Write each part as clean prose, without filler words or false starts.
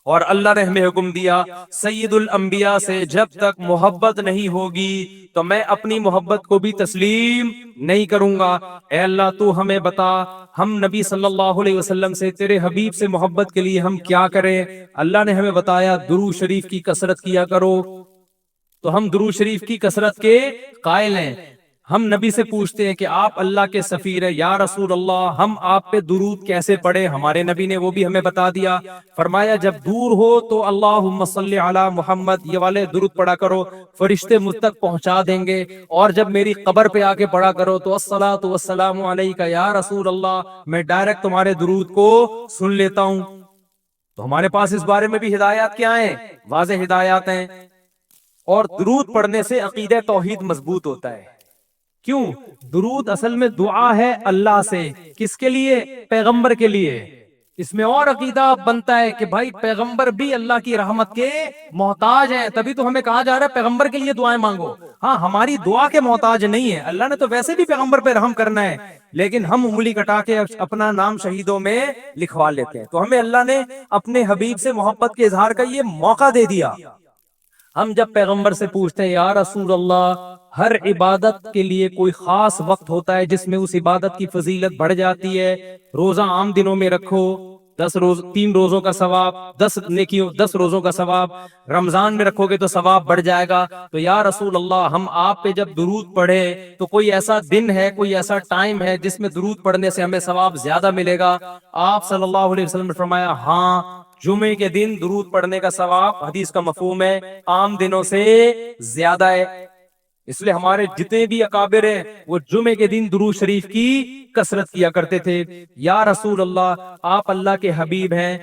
اور اللہ نے ہمیں حکم دیا سید الانبیاء سے جب تک محبت نہیں ہوگی تو میں اپنی محبت کو بھی تسلیم نہیں کروں گا۔ اے اللہ تو ہمیں بتا ہم نبی صلی اللہ علیہ وسلم سے تیرے حبیب سے محبت کے لیے ہم کیا کریں؟ اللہ نے ہمیں بتایا درود شریف کی کثرت کیا کرو، تو ہم درود شریف کی کثرت کے قائل ہیں۔ ہم نبی سے پوچھتے ہیں کہ آپ اللہ کے سفیر ہیں، یا رسول اللہ ہم آپ پہ درود کیسے پڑھیں؟ ہمارے نبی نے وہ بھی ہمیں بتا دیا، فرمایا جب دور ہو تو اللہم صلی علی محمد یہ والے درود پڑھا کرو، فرشتے مجھ تک پہنچا دیں گے، اور جب میری قبر پہ آ کے پڑھا کرو تو الصلاۃ والسلام علیک یا رسول اللہ، میں ڈائریکٹ تمہارے درود کو سن لیتا ہوں۔ تو ہمارے پاس اس بارے میں بھی ہدایات کیا ہیں؟ واضح ہدایات ہیں۔ اور درود پڑھنے سے عقیدہ توحید مضبوط ہوتا ہے۔ کیوں؟ درود اصل میں دعا ہے اللہ سے، کس کے لیے؟ پیغمبر کے لیے۔ اس میں اور عقیدہ بنتا ہے کہ بھائی پیغمبر بھی اللہ کی رحمت کے محتاج ہیں، تبھی تو ہمیں کہا جا رہا ہے پیغمبر کے لیے دعائیں مانگو۔ ہاں ہماری دعا کے محتاج نہیں ہے، اللہ نے تو ویسے بھی پیغمبر پہ رحم کرنا ہے، لیکن ہم انگلی کٹا کے اپنا نام شہیدوں میں لکھوا لیتے ہیں۔ تو ہمیں اللہ نے اپنے حبیب سے محبت کے اظہار کا یہ موقع دے دیا۔ ہم جب پیغمبر سے پوچھتے ہیں یا رسول اللہ ہر عبادت کے لیے کوئی خاص وقت ہوتا ہے جس میں اس عبادت کی فضیلت بڑھ جاتی ہے، روزہ عام دنوں میں رکھو 3 روزوں کا ثواب، 10 روزوں کا ثواب، رمضان میں رکھو گے تو ثواب بڑھ جائے گا، تو یا رسول اللہ ہم آپ پہ جب درود پڑھے تو کوئی ایسا دن ہے، کوئی ایسا ٹائم ہے جس میں درود پڑھنے سے ہمیں ثواب زیادہ ملے گا؟ آپ صلی اللہ علیہ وسلم نے فرمایا ہاں، جمعے کے دن درود پڑھنے کا ثواب، حدیث کا مفہوم ہے، عام دنوں سے زیادہ ہے۔ اس لیے ہمارے جتنے بھی اکابر ہیں وہ جمعے کے دن درود شریف کی کثرت کیا کرتے تھے۔ یا رسول اللہ آپ اللہ کے حبیب ہیں،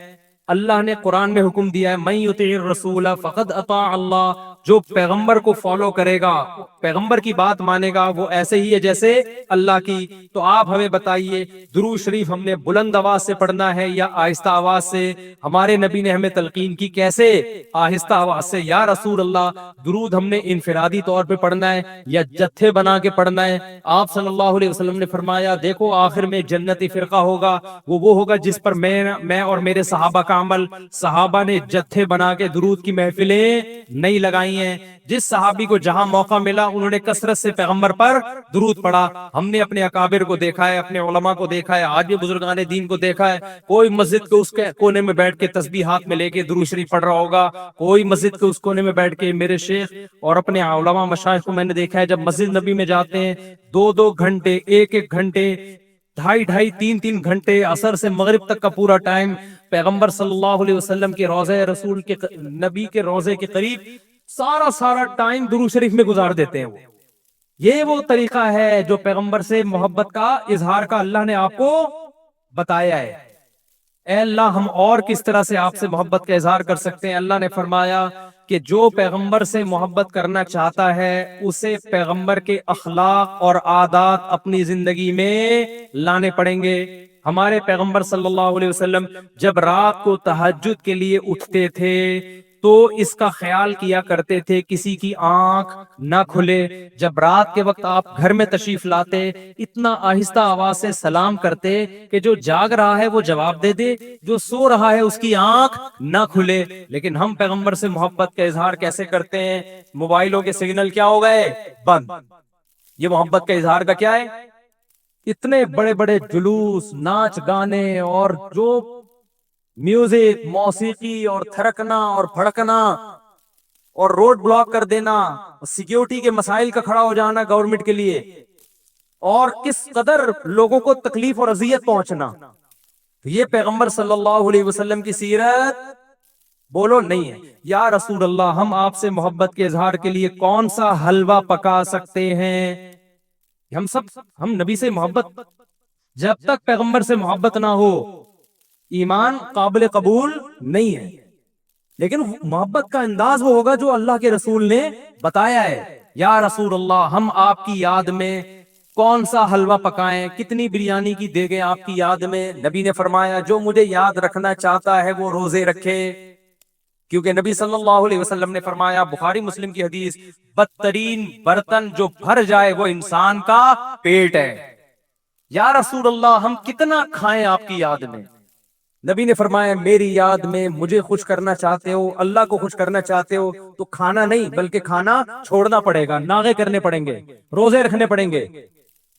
اللہ نے قرآن میں حکم دیا ہے من یطع الرسول فقد اطاع اللہ، جو پیغمبر کو فالو کرے گا، پیغمبر کی بات مانے گا، وہ ایسے ہی ہے جیسے اللہ کی۔ تو آپ ہمیں بتائیے درود شریف ہم نے بلند آواز سے پڑھنا ہے یا آہستہ آواز سے؟ ہمارے نبی نے ہمیں تلقین کی کیسے؟ آہستہ آواز سے۔ یا رسول اللہ درود ہم نے انفرادی طور پہ پڑھنا ہے یا جتھے بنا کے پڑھنا ہے؟ آپ صلی اللہ علیہ وسلم نے فرمایا دیکھو آخر میں جنتی فرقہ ہوگا، وہ ہوگا جس پر میں اور میرے صحابہ کا عمل۔ صحابہ نے جتھے بنا کے درود کی محفلیں نہیں لگائی ہیں، جس صحابی کو جہاں موقع ملا انہوں نے کثرت سے پیغمبر پر درود پڑھا۔ ہم نے اپنے اکابر کو دیکھا ہے، اپنے علماء کو دیکھا ہے، آج بھی بزرگان دین کو دیکھا ہے، کوئی مسجد کے اس کے کونے میں بیٹھ کے تسبیح ہاتھ میں لے کے درود شریف پڑھ رہا ہوگا، کوئی مسجد کے اس کونے میں بیٹھ کے، میرے شیخ اور اپنے علماء مشائخ کو میں نے دیکھا ہے جب مسجد نبی میں جاتے ہیں 2 گھنٹے، 1 گھنٹے، 2.5 3 گھنٹے، عصر سے مغرب تک کا پورا ٹائم پیغمبر صلی اللہ علیہ وسلم کے روضہ رسول کے نبی کے روضے کے قریب سارا ٹائم درود شریف میں گزار دیتے ہیں۔ یہ وہ طریقہ ہے جو پیغمبر سے محبت کا اظہار کا اللہ نے آپ کو بتایا ہے۔ اے اللہ ہم اور کس طرح سے آپ سے محبت کا اظہار کر سکتے ہیں؟ اللہ نے فرمایا کہ جو پیغمبر سے محبت کرنا چاہتا ہے اسے پیغمبر کے اخلاق اور عادات اپنی زندگی میں لانے پڑیں گے۔ ہمارے پیغمبر صلی اللہ علیہ وسلم جب رات کو تہجد کے لیے اٹھتے تھے تو اس کا خیال کیا کرتے تھے کسی کی آنکھ نہ کھلے۔ جب رات کے وقت آپ گھر میں تشریف لاتے اتنا آہستہ آواز سے سلام کرتے کہ جو جاگ رہا ہے وہ جواب دے دے، جو سو رہا ہے اس کی آنکھ نہ کھلے۔ لیکن ہم پیغمبر سے محبت کا اظہار کیسے کرتے ہیں؟ موبائلوں کے سگنل کیا ہو گئے؟ بند۔ یہ محبت کا اظہار کا کیا ہے؟ اتنے بڑے بڑے جلوس، ناچ گانے اور جو میوزک، موسیقی اور تھرکنا اور پھڑکنا اور روڈ بلاک کر دینا، سیکیورٹی کے مسائل کا کھڑا ہو جانا گورنمنٹ کے لیے، اور کس قدر لوگوں کو تکلیف اور اذیت پہنچنا، یہ پیغمبر صلی اللہ علیہ وسلم کی سیرت بولو نہیں ہے۔ یا رسول اللہ ہم آپ سے محبت کے اظہار کے لیے کون سا حلوہ پکا سکتے ہیں؟ ہم نبی سے محبت، جب تک پیغمبر سے محبت نہ ہو ایمان قابل قبول نہیں ہے۔ لیکن محبت کا انداز وہ ہوگا جو اللہ کے رسول نے بتایا ہے۔ یا رسول اللہ ہم آپ کی یاد میں کون سا حلوہ پکائیں، کتنی بریانی کی دیگیں آپ کی یاد میں؟ نبی نے فرمایا جو مجھے یاد رکھنا چاہتا ہے وہ روزے رکھے، کیونکہ نبی صلی اللہ علیہ وسلم نے فرمایا، بخاری مسلم کی حدیث، بدترین برتن جو بھر جائے وہ انسان کا پیٹ ہے۔ یا رسول اللہ ہم کتنا کھائیں آپ کی یاد میں؟ نبی نے فرمایا میری یاد میں مجھے خوش کرنا چاہتے ہو, اللہ کو خوش کرنا چاہتے ہو تو کھانا نہیں بلکہ کھانا چھوڑنا پڑے گا, ناغے کرنے پڑیں گے, روزے رکھنے پڑیں گے.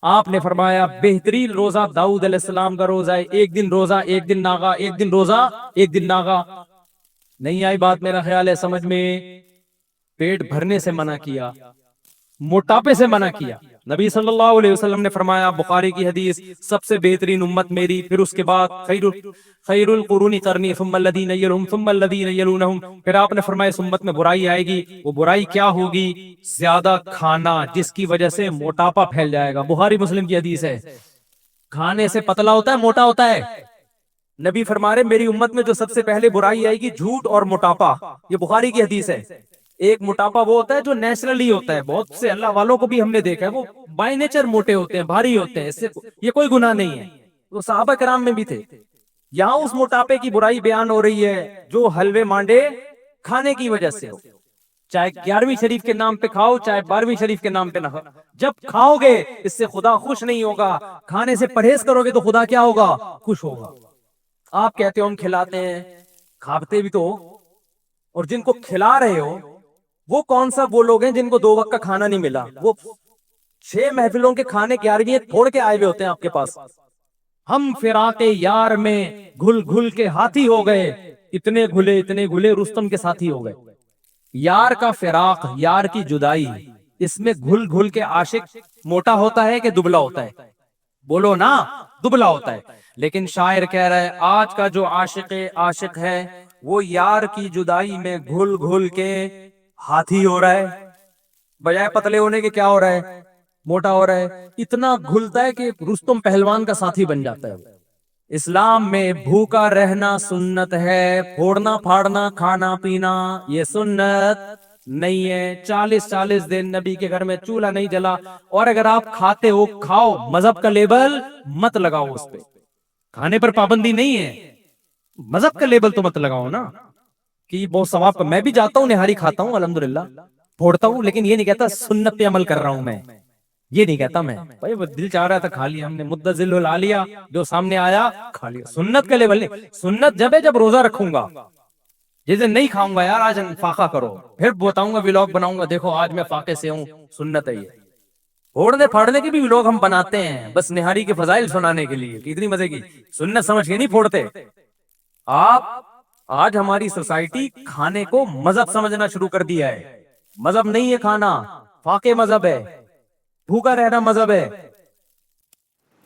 آپ نے فرمایا بہترین روزہ داؤد علیہ السلام کا روزہ ہے, ایک دن روزہ ایک دن ناغا, ایک دن روزہ ایک دن ناغا. نہیں آئی بات میرا خیال ہے سمجھ میں. پیٹ بھرنے سے منع کیا, موٹاپے سے منع کیا. نبی صلی اللہ علیہ وسلم نے فرمایا, بخاری کی حدیث, سب سے بہترین امت میری, پھر اس کے بعد خیر القرون قرنی ثم الذین یلونہم ثم الذین یلونہم. پھر آپ نے فرمایا اس امت میں برائی آئے گی. وہ برائی کیا ہوگی؟ زیادہ کھانا, جس کی وجہ سے موٹاپا پھیل جائے گا. بخاری مسلم کی حدیث ہے. کھانے سے پتلا ہوتا ہے, موٹا ہوتا ہے. نبی فرما رہے میری امت میں جو سب سے پہلے برائی آئے گی جھوٹ اور موٹاپا. یہ بخاری کی حدیث ہے. ایک موٹاپا وہ ہوتا ہے جو نیچرلی ہوتا ہے, بہت سے اللہ والوں کو بھی ہم نے دیکھا ہے وہ بائی نیچر موٹے ہوتے ہیں, بھاری ہوتے ہیں, اس سے یہ کوئی گناہ نہیں ہے, وہ صحابہ کرام میں بھی تھے. یہاں اس موٹاپے کی برائی بیان ہو رہی ہے جو حلوے مانڈے کھانے کی وجہ سے ہو. چاہے 11ویں شریف کے نام پہ کھاؤ, چاہے 12ویں شریف کے نام پہ نہ کھاؤ, جب کھاؤ گے اس سے خدا خوش نہیں ہوگا. کھانے سے پرہیز کرو گے تو خدا کیا ہوگا؟ خوش ہوگا. آپ کہتے ہو ہم کھلاتے ہیں, کھاتے بھی تو, اور جن کو کھلا رہے ہو وہ کون سا وہ لوگ ہیں جن کو 2 وقت کا کھانا نہیں ملا؟ وہ 6 محفلوں کے کھانے 11ویں چھوڑ کے آئے ہوئے ہوتے ہیں آپ کے پاس. ہم فراق یار میں گھل گھل کے ہاتھی ہو گئے, اتنے گھلے رستم کے ساتھی ہو گئے. یار کا فراق, یار کی جدائی, اس میں گھل گھل کے عاشق موٹا ہوتا ہے کہ دبلا ہوتا ہے؟ بولو نا, دبلا ہوتا ہے. لیکن شاعر کہہ رہا ہے آج کا جو عاشق ہے وہ یار کی جدائی میں گھل گھل کے ہاتھی ہو رہا ہے, بجائے پتلے ہونے کے کیا ہو رہا ہے؟ موٹا ہو رہا ہے. اتنا گھلتا ہے کہ رستم پہلوان کا ساتھی بن جاتا ہے. اسلام میں بھوکا رہنا سنت ہے, پھوڑنا پھاڑنا کھانا پینا یہ سنت نہیں ہے. 40 دن نبی کے گھر میں چولہا نہیں جلا, اور اگر آپ کھاتے ہو کھاؤ, مذہب کا لیبل مت لگاؤ اس پہ. کھانے پر پابندی نہیں ہے, مذہب کا لیبل تو مت لگاؤ نا کہ بہت ثواب. میں بھی جاتا ہوں, نہاری کھاتا ہوں الحمدللہ, پھوڑتا ہوں, لیکن یہ نہیں کہتا سنت پہ عمل کر رہا ہوں میں, یہ نہیں کہتا میں. بھائی وہ دل چاہ رہا تھا کھا لیا ہم نے, مدذل لا لیا, جو سامنے آیا کھا لیا. سنت کا لیول نہیں. سنت جب ہے جب روزہ رکھوں گا, جس دن نہیں کھاؤں گا یار آج فاقہ کرو, پھر بتاؤں گا ولاگ بناؤں گا, دیکھو آج میں فاقے سے ہوں. سنت ہے یہ. پھوڑنے پھاڑنے کے بھی ولاگ ہم بناتے ہیں بس نہاری کے فضائل سنانے کے لیے, کتنی مزے کی. سنت سمجھ کے نہیں پھوڑتے آپ. آج ہماری سوسائٹی کھانے کو مذہب سمجھنا شروع کر دیا ہے. مذہب نہیں ہے کھانا, فاقے مذہب ہے, بھوکا رہنا مذہب ہے.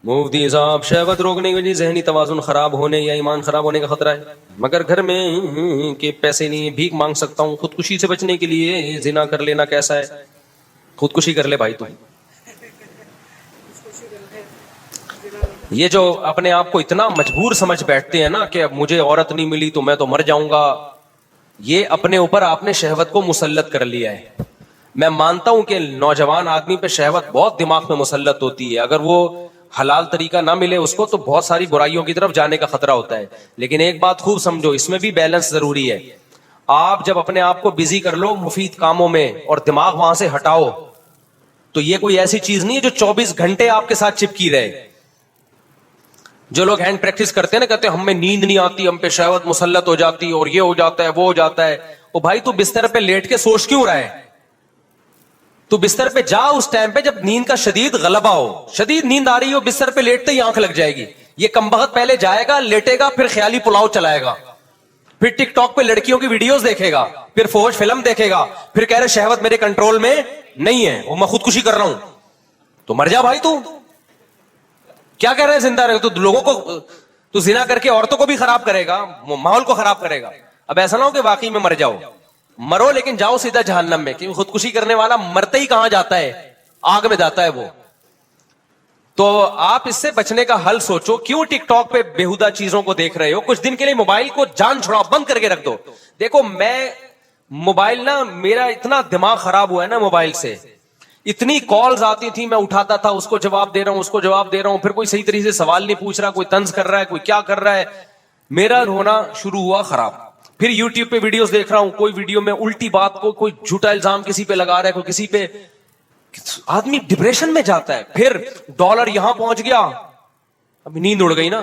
مفتی صاحب, شہوت روکنے کی وجہ ذہنی توازن خراب ہونے یا ایمان خراب ہونے کا خطرہ ہے, مگر گھر میں کہ پیسے نہیں, بھیک مانگ سکتا ہوں. خودکشی سے بچنے کے لیے زنا کر لینا کیسا ہے؟ خودکشی کر لے بھائی تو. یہ جو اپنے آپ کو اتنا مجبور سمجھ بیٹھتے ہیں نا کہ اب مجھے عورت نہیں ملی تو میں تو مر جاؤں گا, یہ اپنے اوپر آپ نے شہوت کو مسلط کر لیا ہے. میں مانتا ہوں کہ نوجوان آدمی پہ شہوت بہت دماغ میں مسلط ہوتی ہے, اگر وہ حلال طریقہ نہ ملے اس کو تو بہت ساری برائیوں کی طرف جانے کا خطرہ ہوتا ہے. لیکن ایک بات خوب سمجھو, اس میں بھی بیلنس ضروری ہے. آپ جب اپنے آپ کو بزی کر لو مفید کاموں میں اور دماغ وہاں سے ہٹاؤ, تو یہ کوئی ایسی چیز نہیں ہے جو 24 گھنٹے آپ کے ساتھ چپکی رہے. جو لوگ ہینڈ پریکٹس کرتے ہیں نا, کہتے ہیں ہمیں نیند نہیں آتی, ہم پہ شہوت مسلط ہو جاتی اور یہ ہو جاتا ہے وہ ہو جاتا ہے. او بھائی تو بستر پہ لیٹ کے سوچ کیوں رہا ہے؟ تو بستر پہ جا اس ٹائم پہ جب نیند کا شدید غلبہ ہو, شدید نیند آ رہی ہو, بستر پہ لیٹتے ہی آنکھ لگ جائے گی. یہ کمبخت پہلے جائے گا, لیٹے گا, پھر خیالی پلاؤ چلائے گا, پھر ٹک ٹاک پہ لڑکیوں کی ویڈیوز دیکھے گا, پھر فوج فلم دیکھے گا, پھر کہہ رہے شہوت میرے کنٹرول میں نہیں ہے, وہ میں خودکشی کر رہا ہوں. تو مر جا بھائی. تو کیا کہہ رہے ہیں زندہ رہے تو لوگوں کو, تو زنا کر کے عورتوں کو بھی خراب کرے گا, ماحول کو خراب کرے گا. اب ایسا نہ ہو کہ واقعی میں مر جاؤ, مرو لیکن جاؤ سیدھا جہنم میں, کیونکہ خودکشی کرنے والا مرتے ہی کہاں جاتا ہے؟ آگ میں جاتا ہے وہ. تو آپ اس سے بچنے کا حل سوچو. کیوں ٹک ٹاک پہ بےہودہ چیزوں کو دیکھ رہے ہو؟ کچھ دن کے لیے موبائل کو جان چھڑاؤ, بند کر کے رکھ دو. دیکھو میں موبائل نا, میرا اتنا دماغ خراب ہوا ہے نا موبائل سے, اتنی کالز آتی تھی, میں اٹھاتا تھا, اس کو جواب دے رہا ہوں, اس کو جواب دے رہا ہوں, پھر کوئی صحیح طریقے سے سوال نہیں پوچھ رہا, کوئی طنز کر رہا ہے, کوئی کیا کر رہا ہے. میرا رونا شروع ہوا خراب. پھر یوٹیوب پہ ویڈیوز دیکھ رہا ہوں, کوئی ویڈیو میں الٹی بات کو, کوئی جھوٹا الزام کسی پہ لگا رہا ہے, کوئی کسی پہ, آدمی ڈپریشن میں جاتا ہے. پھر ڈالر یہاں پہنچ گیا, اب نیند اڑ گئی نا,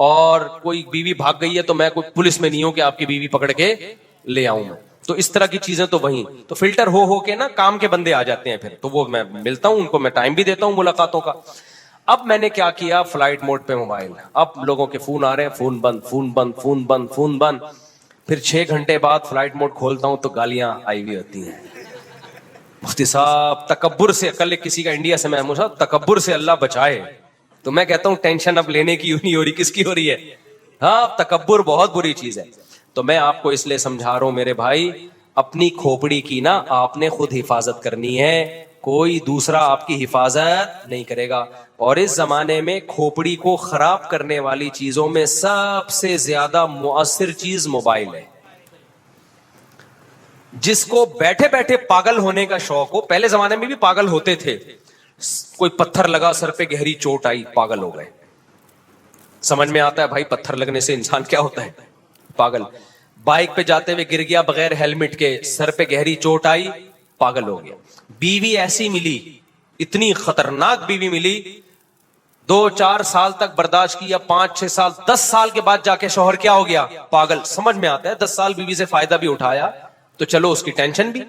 اور کوئی بیوی بھاگ گئی ہے تو میں کوئی پولیس میں نہیں ہوں کہ آپ کی بیوی پکڑ کے لے آؤں میں. تو اس طرح کی چیزیں تو وہیں تو فلٹر ہو کے نا کام کے بندے آ جاتے ہیں پھر تو وہ میں ملتا ہوں ان کو, میں ٹائم بھی دیتا ہوں ملاقاتوں کا. اب میں نے کیا کیا, فلائٹ موڈ پہ موبائل, اب لوگوں کے فون آ رہے ہیں, فون بند فون بند فون بند فون بند. پھر 6 گھنٹے بعد فلائٹ موڈ کھولتا ہوں تو گالیاں آئی ہوئی ہوتی ہیں. مفتی صاحب تکبر سے, کل کسی کا انڈیا سے میں صاحب تکبر سے اللہ بچائے, تو میں کہتا ہوں ٹینشن اب لینے کی نہیں ہو رہی, کس کی ہو رہی ہے؟ ہاں تکبر بہت بری چیز ہے. تو میں آپ کو اس لیے سمجھا رہا ہوں میرے بھائی, اپنی کھوپڑی کی نا آپ نے خود حفاظت کرنی ہے, کوئی دوسرا آپ کی حفاظت نہیں کرے گا. اور اس زمانے میں کھوپڑی کو خراب کرنے والی چیزوں میں سب سے زیادہ مؤثر چیز موبائل ہے. جس کو بیٹھے بیٹھے پاگل ہونے کا شوق ہو, پہلے زمانے میں بھی پاگل ہوتے تھے, کوئی پتھر لگا سر پہ گہری چوٹ آئی پاگل ہو گئے. سمجھ میں آتا ہے بھائی پتھر لگنے سے انسان کیا ہوتا ہے, پاگل. بائک پہ جاتے ہوئے گر گیا بغیر ہیلمٹ کے, سر پہ گہری چوٹ آئی پاگل ہو گیا. بیوی ایسی ملی, اتنی خطرناک بیوی ملی, 2-4 سال تک برداشت کیا, 5-6 سال 10 سال کے بعد جا کے شوہر کیا ہو گیا, پاگل. سمجھ میں آتا ہے 10 سال بیوی سے فائدہ بھی اٹھایا تو چلو اس کی ٹینشن بھی.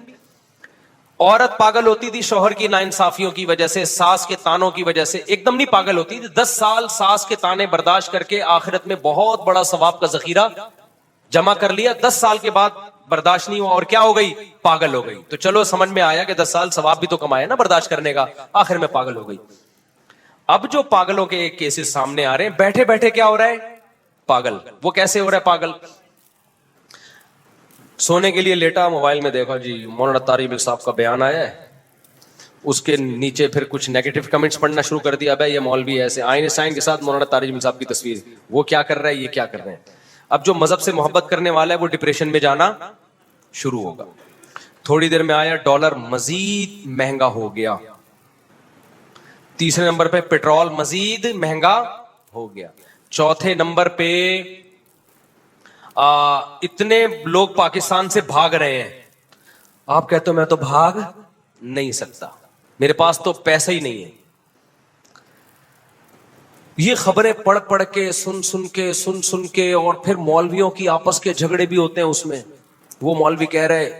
عورت پاگل ہوتی تھی شوہر کی ناانصافیوں کی وجہ سے, ساس کے تانوں کی وجہ سے, ایک دم نہیں پاگل ہوتی تھی. 10 سال ساس کے تانے برداشت کر کے آخرت میں بہت بڑا ثواب کا ذخیرہ جمع کر لیا. 10 سال کے بعد برداشت نہیں ہوا اور کیا ہو گئی, پاگل ہو گئی. تو چلو سمجھ میں آیا کہ 10 سال ثواب بھی تو کمایا نا برداشت کرنے کا, آخر میں پاگل ہو گئی. اب جو پاگلوں کے کیسز سامنے آ رہے ہیں, بیٹھے بیٹھے کیا ہو رہا ہے, پاگل. وہ کیسے ہو رہا ہے پاگل؟ سونے کے لیے لیٹا, موبائل میں دیکھا جی مولانا طارق صاحب کا بیان آیا ہے, اس کے نیچے پھر کچھ نیگیٹو کمنٹس پڑھنا شروع کر دیا. بھائی یہ مولوی ایسے, آئین سائن کے ساتھ مولانا طارق صاحب کی تصویر, وہ کیا کر رہا ہے, یہ کیا کر رہے ہیں. اب جو مذہب سے محبت کرنے والا ہے وہ ڈپریشن میں جانا شروع ہوگا. تھوڑی دیر میں آیا ڈالر مزید مہنگا ہو گیا. تیسرے نمبر پہ پیٹرول مزید مہنگا ہو گیا. چوتھے نمبر پہ اتنے لوگ پاکستان سے بھاگ رہے ہیں. آپ کہتے ہو میں تو بھاگ نہیں سکتا, میرے پاس تو پیسہ ہی نہیں ہے. یہ خبریں پڑھ پڑھ کے سن کے اور پھر مولویوں کی آپس کے جھگڑے بھی ہوتے ہیں اس میں. وہ مولوی کہہ رہے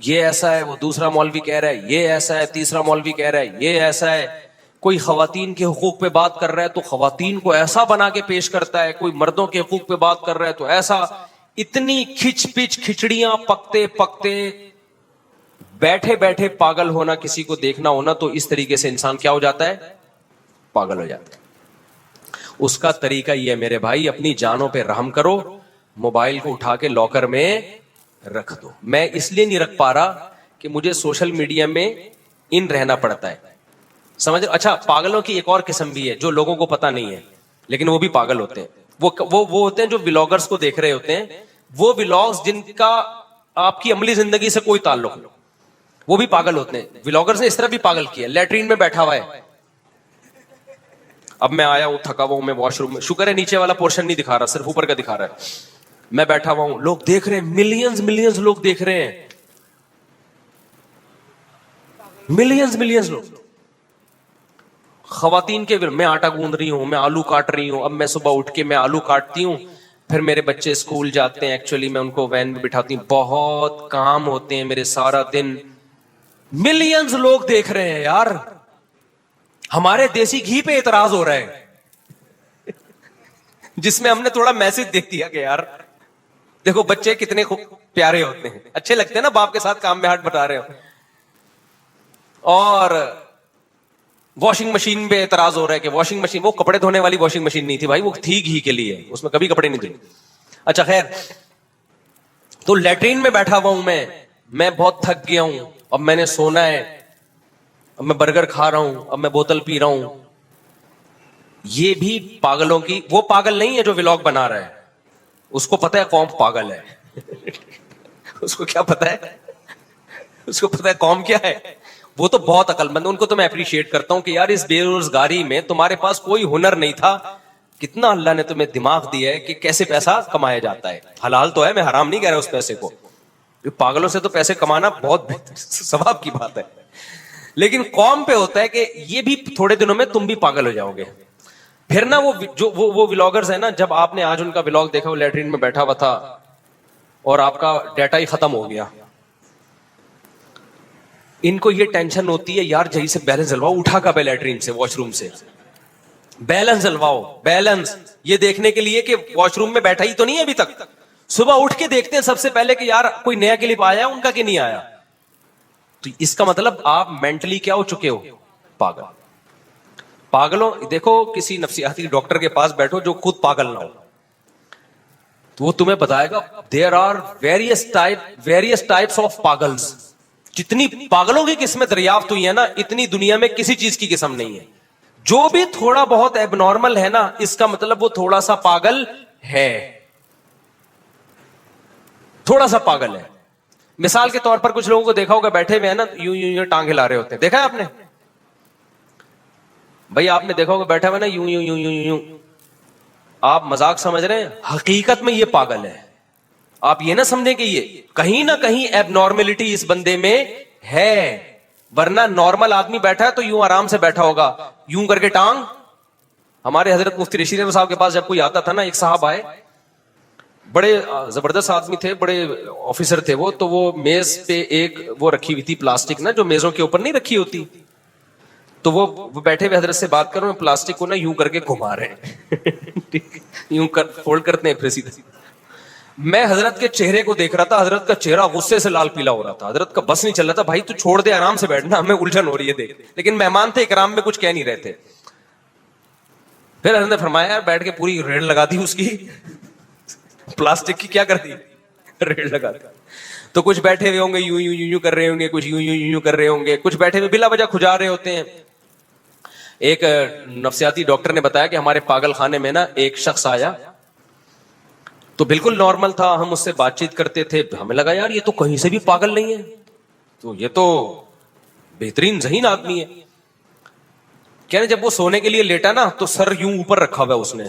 یہ ایسا ہے, وہ دوسرا مولوی کہہ رہا ہے یہ ایسا ہے, تیسرا مولوی کہہ رہا ہے یہ ایسا ہے. کوئی خواتین کے حقوق پہ بات کر رہا ہے تو خواتین کو ایسا بنا کے پیش کرتا ہے, کوئی مردوں کے حقوق پہ بات کر رہا ہے تو ایسا. اتنی کھچ پچ کھچڑیاں پکتے پکتے بیٹھے بیٹھے پاگل ہونا, کسی کو دیکھنا ہونا تو اس طریقے سے انسان کیا ہو جاتا ہے, پاگل ہو جاتا ہے. اس کا طریقہ یہ ہے میرے بھائی, اپنی جانوں پہ رحم کرو, موبائل کو اٹھا کے لاکر میں رکھ دو. میں اس لیے نہیں رکھ پا رہا کہ مجھے سوشل میڈیا میں ان رہنا پڑتا ہے, سمجھ. اچھا پاگلوں کی ایک اور قسم بھی ہے جو لوگوں کو پتا نہیں ہے لیکن وہ بھی پاگل ہوتے ہیں. وہ ہوتے ہیں جو ولاگرز کو دیکھ رہے ہوتے ہیں, وہ ولاگز جن کا آپ کی عملی زندگی سے کوئی تعلق نہیں, وہ بھی پاگل ہوتے ہیں. ولاگرز نے اس طرح بھی پاگل کیا, لیٹرین میں بیٹھا ہوا ہے, اب میں آیا ہوں تھکا ہوا ہوں, میں واش روم میں, شکر ہے نیچے والا پورشن نہیں دکھا رہا, صرف اوپر کا دکھا رہا ہے. میں بیٹھا ہوا ہوں, لوگ دیکھ رہے ہیں, ملینز لوگ دیکھ رہے ہیں, ملینز لوگ. خواتین کے, میں آٹا گوندھ رہی ہوں, میں آلو کاٹ رہی ہوں. اب میں صبح اٹھ کے میں آلو کاٹتی ہوں, پھر میرے بچے اسکول جاتے ہیں, ایکچولی میں ان کو وین میں بٹھاتی ہوں, بہت کام ہوتے ہیں میرے سارا دن. ملینز لوگ دیکھ رہے ہیں یار. ہمارے دیسی گھی پہ اعتراض ہو رہا ہے جس میں ہم نے تھوڑا میسج دیکھ دیا کہ یار دیکھو بچے کتنے پیارے ہوتے ہیں, اچھے لگتے ہیں نا باپ کے ساتھ کام میں ہاتھ بٹا رہے ہو. اور واشنگ مشین پہ اعتراض ہو رہا ہے کہ واشنگ مشین, وہ کپڑے دھونے والی واشنگ مشین نہیں تھی بھائی, وہ تھی گھی کے لیے, اس میں کبھی کپڑے نہیں دھوئے. اچھا خیر, تو لیٹرین میں بیٹھا ہوا ہوں میں بہت تھک گیا ہوں, اب میں نے سونا ہے, اب میں برگر کھا رہا ہوں, اب میں بوتل پی رہا ہوں. یہ بھی پاگلوں کی, وہ پاگل نہیں ہے جو ولاگ بنا رہا ہے, اس کو پتا ہے قوم پاگل ہے اس کو کیا پتا ہے, اس کو پتا ہے قوم کیا ہے. وہ تو بہت عقل مند, ان کو تو میں اپریشیٹ کرتا ہوں کہ یار اس بے روزگاری میں تمہارے پاس کوئی ہنر نہیں تھا, کتنا اللہ نے تمہیں دماغ دیا ہے کہ کیسے پیسہ کمایا جاتا ہے. حلال تو ہے, میں حرام نہیں کہہ رہا اس پیسے کو, پاگلوں سے تو پیسے کمانا بہت ثواب کی بات ہے, لیکن قوم پہ ہوتا ہے کہ یہ بھی تھوڑے دنوں میں تم بھی پاگل ہو جاؤ گے. پھر نا وہ ولاگرز ہیں نا, جب آپ نے آج ان کا ولاگ دیکھا, وہ لیٹرین میں بیٹھا ہوا تھا اور آپ کا ڈیٹا ہی ختم ہو گیا. ان کو یہ ٹینشن ہوتی ہے یار جہی سے بیلنس ڈلواؤ, اٹھا کب ہے لیٹرین سے, واش روم سے, بیلنس ڈلواؤ, بیلنس, یہ دیکھنے کے لیے کہ واش روم میں بیٹھا ہی تو نہیں ہے ابھی تک. صبح اٹھ کے دیکھتے ہیں سب سے پہلے کہ یار کوئی نیا کلپ آیا ان کا کہ نہیں آیا. تو اس کا مطلب آپ مینٹلی کیا ہو چکے ہو, پاگل. پاگلوں, دیکھو کسی نفسیاتی ڈاکٹر کے پاس بیٹھو جو خود پاگل نہ ہو, تو وہ تمہیں بتائے گا there are various types of پاگلز. جتنی پاگلوں کی قسمیں دریافت ہوئی ہے نا, اتنی دنیا میں کسی چیز کی قسم نہیں ہے. جو بھی تھوڑا بہت ایب نارمل ہے نا, اس کا مطلب وہ تھوڑا سا پاگل ہے, تھوڑا سا پاگل ہے. مثال کے طور پر کچھ لوگوں کو دیکھا ہوگا بیٹھے ہوئے ہیں نا, یوں یوں یوں ٹانگ ہلا رہے ہوتے ہیں, دیکھا ہے آپ نے بھائی, آپ نے دیکھا ہوگا بیٹھا ہوا نا یوں یوں یوں یوں یوں. آپ مذاق سمجھ رہے ہیں, حقیقت میں یہ پاگل ہے. آپ یہ نہ سمجھیں کہ یہ کہیں نہ کہیں ایب نارملٹی اس بندے میں ہے, ورنہ نارمل آدمی بیٹھا ہے تو یوں آرام سے بیٹھا ہوگا, یوں کر کے ٹانگ. ہمارے حضرت مفتی رشید احمد صاحب کے پاس جب کوئی آتا تھا نا, ایک صاحب آئے, بڑے زبردست آدمی تھے, بڑے آفیسر تھے وہ, تو وہ میز پہ ایک وہ رکھی ہوئی تھی پلاسٹک نا, جو میزوں کے اوپر نہیں رکھی ہوتی, تو وہ بیٹھے ہوئے حضرت سے بات کرو, پلاسٹک کو نا یوں کر کے گھما رہے ہیں یوں کر فولڈ کرتے ہیں پھر سیدھے. میں حضرت کے چہرے کو دیکھ رہا تھا, حضرت کا چہرہ غصے سے لال پیلا ہو رہا تھا, حضرت کا بس نہیں چل رہا تھا, بھائی تو چھوڑ دے آرام سے بیٹھنا, ہمیں الجھن ہو رہی ہے دیکھ. لیکن مہمان تھے اکرام میں, کچھ کہہ نہیں رہے تھے. پھر حضرت نے فرمایا بیٹھ کے پوری ریڑ لگا دی اس کی, پلاسٹک کی کیا کر دی, ریڑ لگا دی. تو کچھ بیٹھے ہوئے ہوں گے یوں یوں یوں کر رہے ہوں گے, کچھ یوں یوں یوں کر رہے ہوں گے, کچھ بیٹھے ہوئے بلا وجہ کھجا رہے ہوتے ہیں. ایک نفسیاتی ڈاکٹر نے بتایا کہ ہمارے پاگل خانے میں نا ایک شخص آیا, تو بالکل نارمل تھا, ہم اس سے بات چیت کرتے تھے, ہمیں لگا یار یہ تو کہیں سے بھی پاگل نہیں ہے, تو یہ تو بہترین ذہین آدمی ہے. کہنے جب وہ سونے کے لیے لیٹا نا, تو سر یوں اوپر رکھا ہوا اس نے,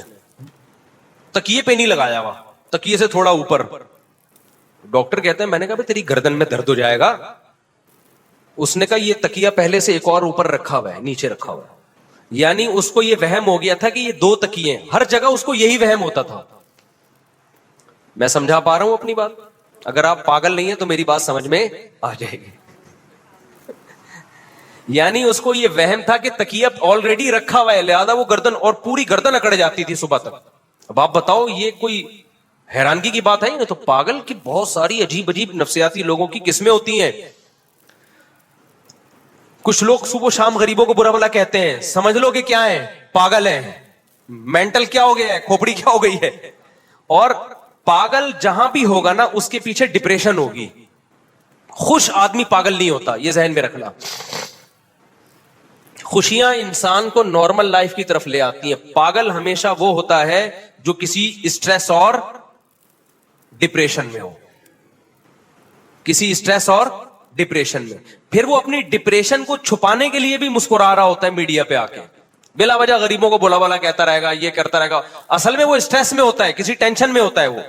تکیے پہ نہیں لگایا ہوا, تکیے سے تھوڑا اوپر. ڈاکٹر کہتے ہیں, میں نے کہا بھائی تیری گردن میں درد ہو جائے گا. اس نے کہا یہ تکیہ پہلے سے ایک اور اوپر رکھا ہوا ہے, نیچے رکھا ہوا ہے. یعنی اس کو یہ وہم ہو گیا تھا کہ یہ دو تکیے ہیں, ہر جگہ اس کو یہی وہم ہوتا تھا. میں سمجھا پا رہا ہوں اپنی بات؟ اگر آپ پاگل نہیں ہیں تو میری بات سمجھ میں آ جائے گی. یعنی اس کو یہ وہم تھا کہ تکیہ آلریڈی رکھا ہوا ہے, لہذا وہ گردن, اور پوری گردن اکڑ جاتی تھی صبح تک. اب آپ بتاؤ یہ کوئی حیرانگی کی بات ہے؟ تو پاگل کی بہت ساری عجیب عجیب نفسیاتی لوگوں کی قسمیں ہوتی ہیں. کچھ لوگ صبح شام غریبوں کو برا بھلا کہتے ہیں, سمجھ لو کہ کیا ہے, پاگل ہیں. مینٹل کیا ہو گیا ہے, کھوپڑی کیا ہو گئی ہے. اور پاگل جہاں بھی ہوگا نا, اس کے پیچھے ڈپریشن ہوگی. خوش آدمی پاگل نہیں ہوتا, یہ ذہن میں رکھنا. خوشیاں انسان کو نارمل لائف کی طرف لے آتی ہیں. پاگل ہمیشہ وہ ہوتا ہے جو کسی اسٹریس اور ڈپریشن میں ہو, کسی اسٹریس اور ڈپریشن میں. پھر وہ اپنی ڈپریشن کو چھپانے کے لیے بھی مسکرا رہا ہوتا ہے میڈیا پہ آ کے, بلا وجہ غریبوں کو بولا بولا کہتا رہے گا, یہ کرتا رہے گا. اصل میں وہ اسٹریس میں ہوتا ہے, کسی ٹینشن میں ہوتا ہے وہ.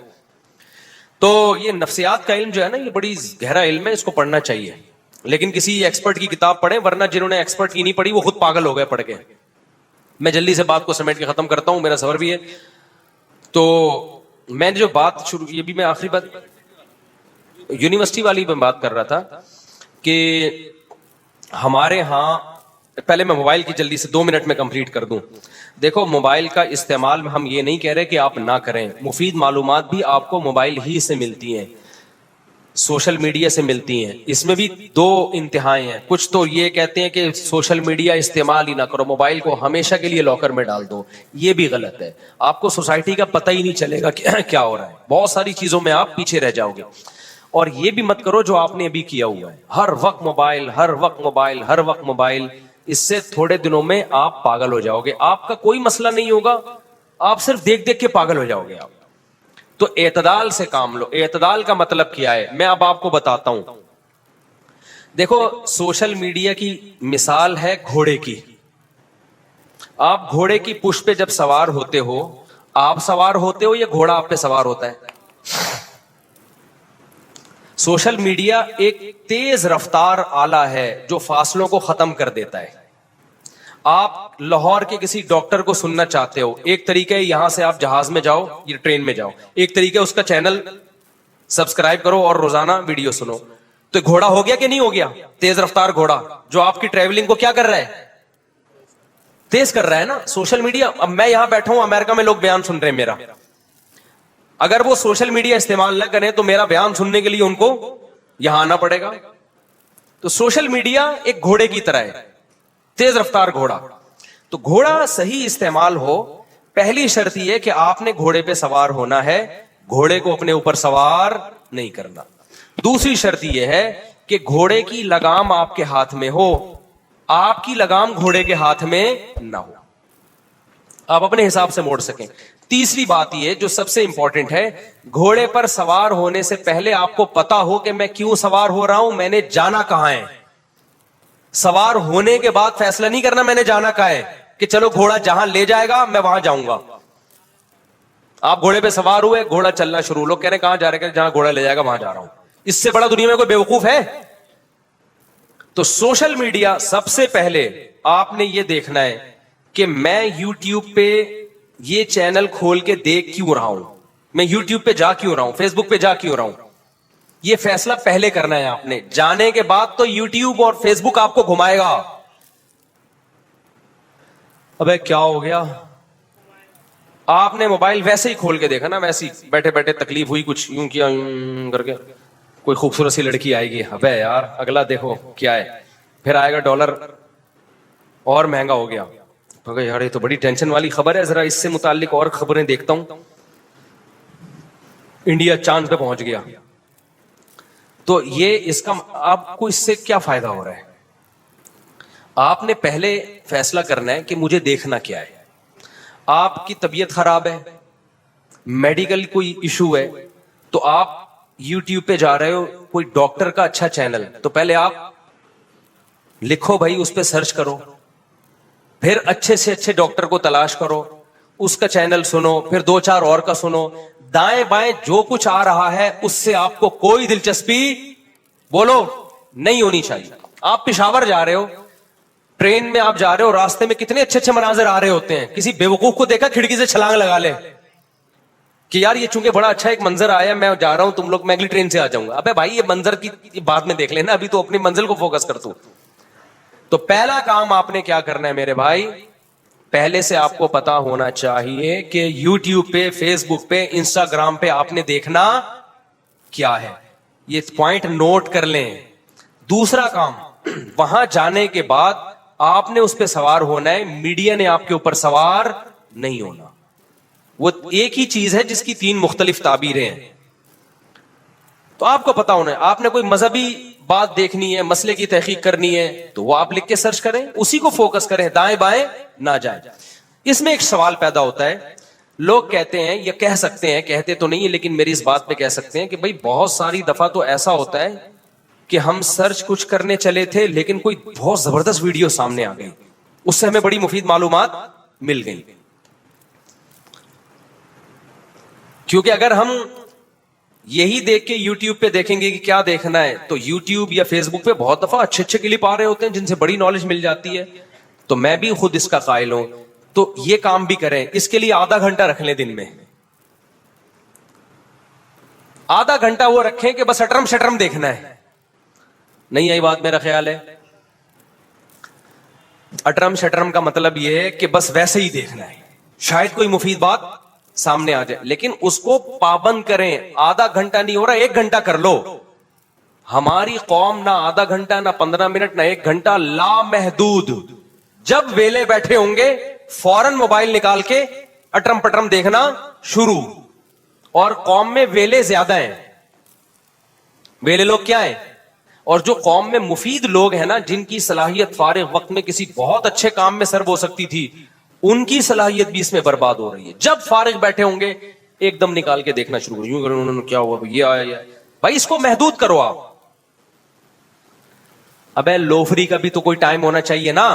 تو یہ نفسیات کا علم جو ہے نا, یہ بڑی گہرا علم ہے, اس کو پڑھنا چاہیے. لیکن کسی ایکسپرٹ کی کتاب پڑھیں, ورنہ جنہوں نے ایکسپرٹ کی نہیں پڑھی وہ خود پاگل ہو گئے پڑھ کے. میں جلدی سے بات کو سمیٹ کے ختم کرتا ہوں, میرا سفر بھی ہے. تو میں نے جو بات شروع, یہ بھی میں آخری بات یونیورسٹی والی میں بات کر رہا تھا کہ ہمارے ہاں, پہلے میں موبائل کی جلدی سے 2 منٹ میں کمپلیٹ کر دوں. دیکھو موبائل کا استعمال ہم یہ نہیں کہہ رہے کہ آپ نہ کریں, مفید معلومات بھی آپ کو موبائل ہی سے ملتی ہیں, سوشل میڈیا سے ملتی ہیں. اس میں بھی 2 انتہائیں ہیں. کچھ تو یہ کہتے ہیں کہ سوشل میڈیا استعمال ہی نہ کرو, موبائل کو ہمیشہ کے لیے لاکر میں ڈال دو. یہ بھی غلط ہے. آپ کو سوسائٹی کا پتہ ہی نہیں چلے گا کہ کیا ہو رہا ہے, بہت ساری چیزوں میں آپ پیچھے رہ جاؤ گے. اور یہ بھی مت کرو جو آپ نے ابھی کیا ہوا ہے, ہر وقت موبائل, ہر وقت موبائل, ہر وقت موبائل. اس سے تھوڑے دنوں میں آپ پاگل ہو جاؤ گے. آپ کا کوئی مسئلہ نہیں ہوگا, آپ صرف دیکھ دیکھ کے پاگل ہو جاؤ گے آپ. تو اعتدال سے کام لو. اعتدال کا مطلب کیا ہے, میں اب آپ کو بتاتا ہوں. دیکھو سوشل میڈیا کی مثال ہے گھوڑے کی. آپ گھوڑے کی پشت پہ جب سوار ہوتے ہو, آپ سوار ہوتے ہو یا گھوڑا آپ پہ سوار ہوتا ہے؟ سوشل میڈیا ایک تیز رفتار آلہ ہے جو فاصلوں کو ختم کر دیتا ہے. آپ لاہور کے کسی ڈاکٹر کو سننا چاہتے ہو, ایک طریقہ ہے یہاں سے آپ جہاز میں جاؤ یا ٹرین میں جاؤ, ایک طریقہ اس کا چینل سبسکرائب کرو اور روزانہ ویڈیو سنو. تو گھوڑا ہو گیا کہ نہیں ہو گیا؟ تیز رفتار گھوڑا جو آپ کی ٹریولنگ کو کیا کر رہا ہے؟ تیز کر رہا ہے نا. سوشل میڈیا, اب میں یہاں بیٹھا ہوں, امریکہ میں لوگ بیان سن رہے ہیں میرا, اگر وہ سوشل میڈیا استعمال نہ کریں تو میرا بیان سننے کے لیے ان کو یہاں آنا پڑے گا. تو سوشل میڈیا ایک گھوڑے کی طرح ہے, تیز رفتار گھوڑا. تو گھوڑا صحیح استعمال ہو, پہلی شرط یہ کہ آپ نے گھوڑے پہ سوار ہونا ہے, گھوڑے کو اپنے اوپر سوار نہیں کرنا. دوسری شرط یہ ہے کہ گھوڑے کی لگام آپ کے ہاتھ میں ہو, آپ کی لگام گھوڑے کے ہاتھ میں نہ ہو, آپ اپنے حساب سے موڑ سکیں. تیسری بات یہ جو سب سے امپورٹنٹ ہے, گھوڑے پر سوار ہونے سے پہلے آپ کو پتا ہو کہ میں کیوں سوار ہو رہا ہوں, میں نے جانا کہاں ہے. سوار ہونے کے بعد فیصلہ نہیں کرنا میں نے جانا کہاں ہے, کہ چلو گھوڑا جہاں لے جائے گا میں وہاں جاؤں گا. آپ گھوڑے پہ سوار ہوئے, گھوڑا چلنا شروع, لوگ کہہ رہے ہیں کہاں جا رہے ہیں, جہاں گھوڑا لے جائے گا وہاں جا رہا ہوں. اس سے بڑا دنیا میں کوئی بیوقوف ہے؟ تو سوشل میڈیا سب سے پہلے آپ نے یہ دیکھنا ہے کہ میں یوٹیوب پہ یہ چینل کھول کے دیکھ کیوں رہا ہوں, میں یوٹیوب پہ جا کیوں رہا ہوں, فیس بک پہ جا کیوں رہا ہوں. یہ فیصلہ پہلے کرنا ہے آپ نے. جانے کے بعد تو یوٹیوب اور فیس بک آپ کو گھمائے گا. ابے کیا ہو گیا, آپ نے موبائل ویسے ہی کھول کے دیکھا نا, ویسے ہی بیٹھے بیٹھے تکلیف ہوئی, کچھ یوں کیا یوں کر کے, کوئی خوبصورت سی لڑکی آئے گی, ابے یار اگلا دیکھو کیا ہے, پھر آئے گا ڈالر اور مہنگا ہو گیا, یار یہ تو بڑی ٹینشن والی خبر ہے, ذرا اس سے متعلق اور خبریں دیکھتا ہوں, انڈیا چاند پہ پہنچ گیا. تو یہ اس کا آپ کو اس سے کیا فائدہ ہو رہا ہے؟ آپ نے پہلے فیصلہ کرنا ہے کہ مجھے دیکھنا کیا ہے. آپ کی طبیعت خراب ہے, میڈیکل کوئی ایشو ہے, تو آپ یوٹیوب پہ جا رہے ہو, کوئی ڈاکٹر کا اچھا چینل, تو پہلے آپ لکھو بھائی, اس پہ سرچ کرو, پھر اچھے سے اچھے ڈاکٹر کو تلاش کرو, اس کا چینل سنو, پھر 2-4 اور کا سنو. دائیں بائیں جو کچھ آ رہا ہے اس سے آپ کو کوئی دلچسپی بولو نہیں ہونی چاہیے. آپ پشاور جا رہے ہو, ٹرین میں آپ جا رہے ہو, راستے میں کتنے اچھے اچھے مناظر آ رہے ہوتے ہیں, کسی بیوقوف کو دیکھا کھڑکی سے چھلانگ لگا لے کہ یار یہ چونکہ بڑا اچھا ایک منظر آیا, میں جا رہا ہوں, تم لوگ میں اگلی ٹرین سے آ جاؤں گا. ابے بھائی یہ منظر کی بات میں دیکھ لینا, ابھی تو اپنی منزل کو فوکس کر تو. تو پہلا کام آپ نے کیا کرنا ہے میرے بھائی, پہلے سے آپ کو پتا ہونا چاہیے کہ یوٹیوب پہ, فیس بک پہ, انسٹاگرام پہ آپ نے دیکھنا کیا ہے. یہ پوائنٹ نوٹ کر لیں. دوسرا کام, وہاں جانے کے بعد آپ نے اس پہ سوار ہونا ہے, میڈیا نے آپ کے اوپر سوار نہیں ہونا. وہ ایک ہی چیز ہے جس کی 3 مختلف تعبیریں ہیں. تو آپ کو پتا ہونا ہے, آپ نے کوئی مذہبی بات دیکھنی ہے, مسئلے کی تحقیق کرنی ہے, تو وہ آپ لکھ کے سرچ کریں, اسی کو فوکس کریں, دائیں بائیں نہ جائیں. اس میں ایک سوال پیدا ہوتا ہے, لوگ کہتے ہیں یا کہہ سکتے ہیں, کہتے تو نہیں ہے لیکن میری اس بات پہ کہہ سکتے ہیں کہ بھائی بہت ساری دفعہ تو ایسا ہوتا ہے کہ ہم سرچ کچھ کرنے چلے تھے لیکن کوئی بہت زبردست ویڈیو سامنے آ گئی, اس سے ہمیں بڑی مفید معلومات مل گئی. کیونکہ اگر ہم یہی دیکھ کے یوٹیوب پہ دیکھیں گے کہ کیا دیکھنا ہے, تو یوٹیوب یا فیس بک پہ بہت دفعہ اچھے اچھے کلپ آ رہے ہوتے ہیں جن سے بڑی نالج مل جاتی ہے. تو میں بھی خود اس کا قائل ہوں. تو یہ کام بھی کریں, اس کے لیے آدھا گھنٹہ رکھ لیں دن میں, آدھا گھنٹہ وہ رکھیں کہ بس اٹرم شٹرم دیکھنا ہے. نہیں آئی بات میرا خیال ہے؟ اٹرم شٹرم کا مطلب یہ ہے کہ بس ویسے ہی دیکھنا ہے, شاید کوئی مفید بات سامنے آ جائے, لیکن اس کو پابند کریں. آدھا گھنٹہ نہیں ہو رہا, 1 گھنٹہ کر لو. ہماری قوم نہ آدھا گھنٹہ, نہ 15 منٹ, نہ 1 گھنٹہ, لامحدود. جب ویلے بیٹھے ہوں گے فوراً موبائل نکال کے اٹرم پٹرم دیکھنا شروع. اور قوم میں ویلے زیادہ ہیں. ویلے لوگ کیا ہیں؟ اور جو قوم میں مفید لوگ ہیں نا, جن کی صلاحیت فارغ وقت میں کسی بہت اچھے کام میں سرو ہو سکتی تھی, ان کی صلاحیت بھی اس میں برباد ہو رہی ہے. جب فارغ بیٹھے ہوں گے ایک دم نکال کے دیکھنا شروع کریں, یوں کریں, انہوں نے کیا ہوا, یہ آیا. بھائی اس کو محدود کرو آپ. ابے لوفری کا بھی تو کوئی ٹائم ہونا چاہیے نا.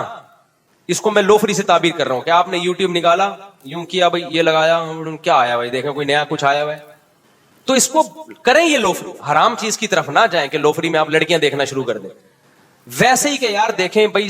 اس کو میں لوفری سے تعبیر کر رہا ہوں کہ آپ نے یوٹیوب نکالا, یوں کیا, بھائی یہ لگایا, کیا آیا بھائی, دیکھیں کوئی نیا کچھ آیا ہوا ہے, تو اس کو کریں. یہ لوفری حرام چیز کی طرف نہ جائیں کہ لوفری میں آپ لڑکیاں دیکھنا شروع کر دیں. ویسے ہی کہ یار دیکھیں بھائی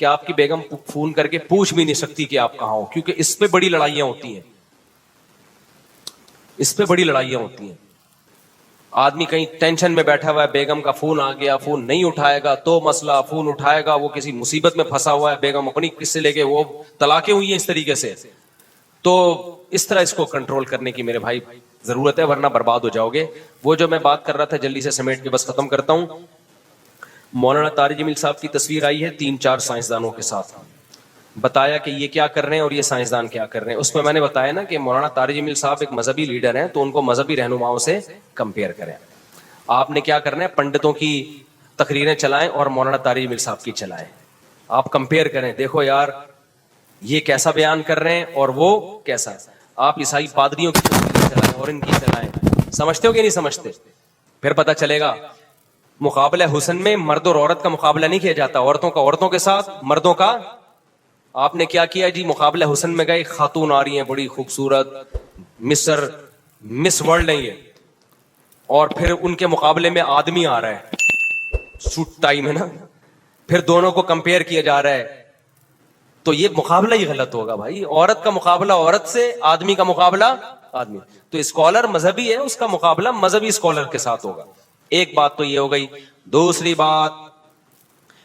کہ آپ کی بیگم فون کر کے پوچھ بھی نہیں سکتی کہ آپ کہاں ہو, کیونکہ اس پہ بڑی لڑائیاں ہوتی ہیں, اس پہ بڑی لڑائیاں ہوتی ہیں. آدمی کہیں ٹینشن میں بیٹھا ہوا ہے, بیگم کا فون آ گیا, فون نہیں اٹھائے گا تو مسئلہ, فون اٹھائے گا وہ کسی مصیبت میں پھنسا ہوا ہے, بیگم اپنی کس سے لے کے وہ طلاقیں ہوئی ہیں اس طریقے سے. تو اس طرح اس کو کنٹرول کرنے کی میرے بھائی ضرورت ہے, ورنہ برباد ہو جاؤ گے. وہ جو میں بات کر رہا تھا جلدی سے سمیٹ کے بس ختم کرتا ہوں. مولانا طارق جمیل صاحب کی تصویر آئی ہے 3-4 سائنسدانوں کے ساتھ, بتایا کہ یہ کیا کر رہے ہیں اور یہ سائنسدان کیا کر رہے ہیں. اس میں میں نے بتایا نا کہ مولانا طارق جمیل صاحب ایک مذہبی لیڈر ہیں, تو ان کو مذہبی رہنماؤں سے کمپیئر کریں. آپ نے کیا کرنا ہے, پنڈتوں کی تقریریں چلائیں اور مولانا طارق جمیل صاحب کی چلائیں. آپ کمپیئر کریں, دیکھو یار یہ کیسا بیان کر رہے ہیں اور وہ کیسا. آپ عیسائی پادریوں کی تصویریں چلائیں اور ان کی چلائیں, سمجھتے ہو کہ نہیں سمجھتے؟ پھر پتہ چلے گا. مقابلہ حسن میں مرد اور عورت کا مقابلہ نہیں کیا جاتا, عورتوں کا عورتوں کے ساتھ, مردوں کا. آپ نے کیا کیا جی, مقابلہ حسن میں گئے, خاتون آ رہی ہیں بڑی خوبصورت, مس ورلڈ نہیں ہے, اور پھر ان کے مقابلے میں آدمی آ رہا ہے سوٹ ٹائی میں نا, پھر دونوں کو کمپیئر کیا جا رہا ہے. تو یہ مقابلہ ہی غلط ہوگا بھائی. عورت کا مقابلہ عورت سے, آدمی کا مقابلہ آدمی. تو اسکالر مذہبی ہے, اس کا مقابلہ مذہبی اسکالر کے ساتھ ہوگا. ایک بات تو یہ ہو گئی. دوسری بات,